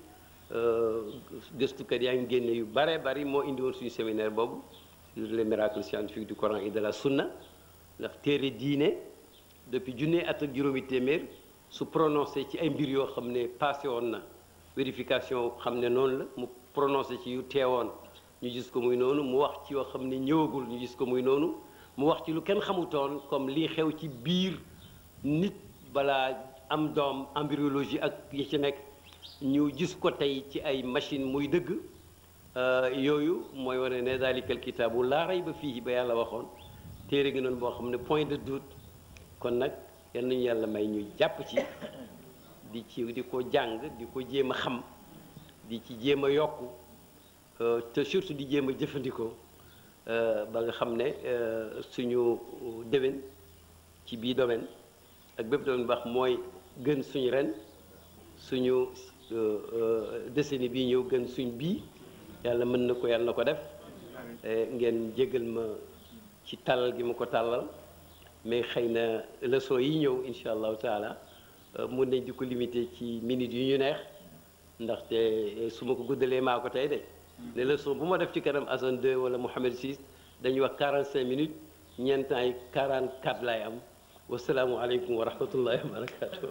gëstukat yaa ngi génne yu bare bari moo indi woon suñu séminaire boobu sur les miracles scientifiques du Coran et de la Sunna ndax téere diine depuis junne at ak juróomi téeméer su prononcé ci ay mbir yoo xam ne passé woon na vérification xam ne noonu la mu prononcé ci yu teewoon ñu gis ko muy noonu mu wax ci yoo xam ne ñëwagul ñu gis ko muy noonu mu wax ci lu kenn xamutoon comme lii xew ci biir nit balaa am doom embryologie ak yi ci nekk ñu gis ko tey ci ay machine muy dëgg yooyu mooy wane ne daalikal kitaabu laa rayba fiihi ba yàlla waxoon téere gi noonu boo xam ne point de doute kon nag yal nañu yàlla may ñu jàpp ci di ko jàng di ko jéem a xam di ci jéem a yokku te surtout di jéem a jëfandikoo ba nga xam ne suñu déwén ci bii domaine ak bépp domaine baax mooy gën suñu ren suñu décennie bii ñëw gën suñ bii yàlla mën na ko yàlla na ko def ngeen jégal ma ci tàllal gi ma ko tàllal mais xëy na leçon yi ñëw incha allahu taala mun nañ di ko limité ci minutes yu ñu neex ndaxte su ma ko guddalee maa ko tey de ne leçon bu ma def ci kanam Assane 2 wala Mohamed 6 dañuy wax 45 minutes ñeent yi 44 laay am wasalaamualeykum wa rahmatullahi wa barakatuh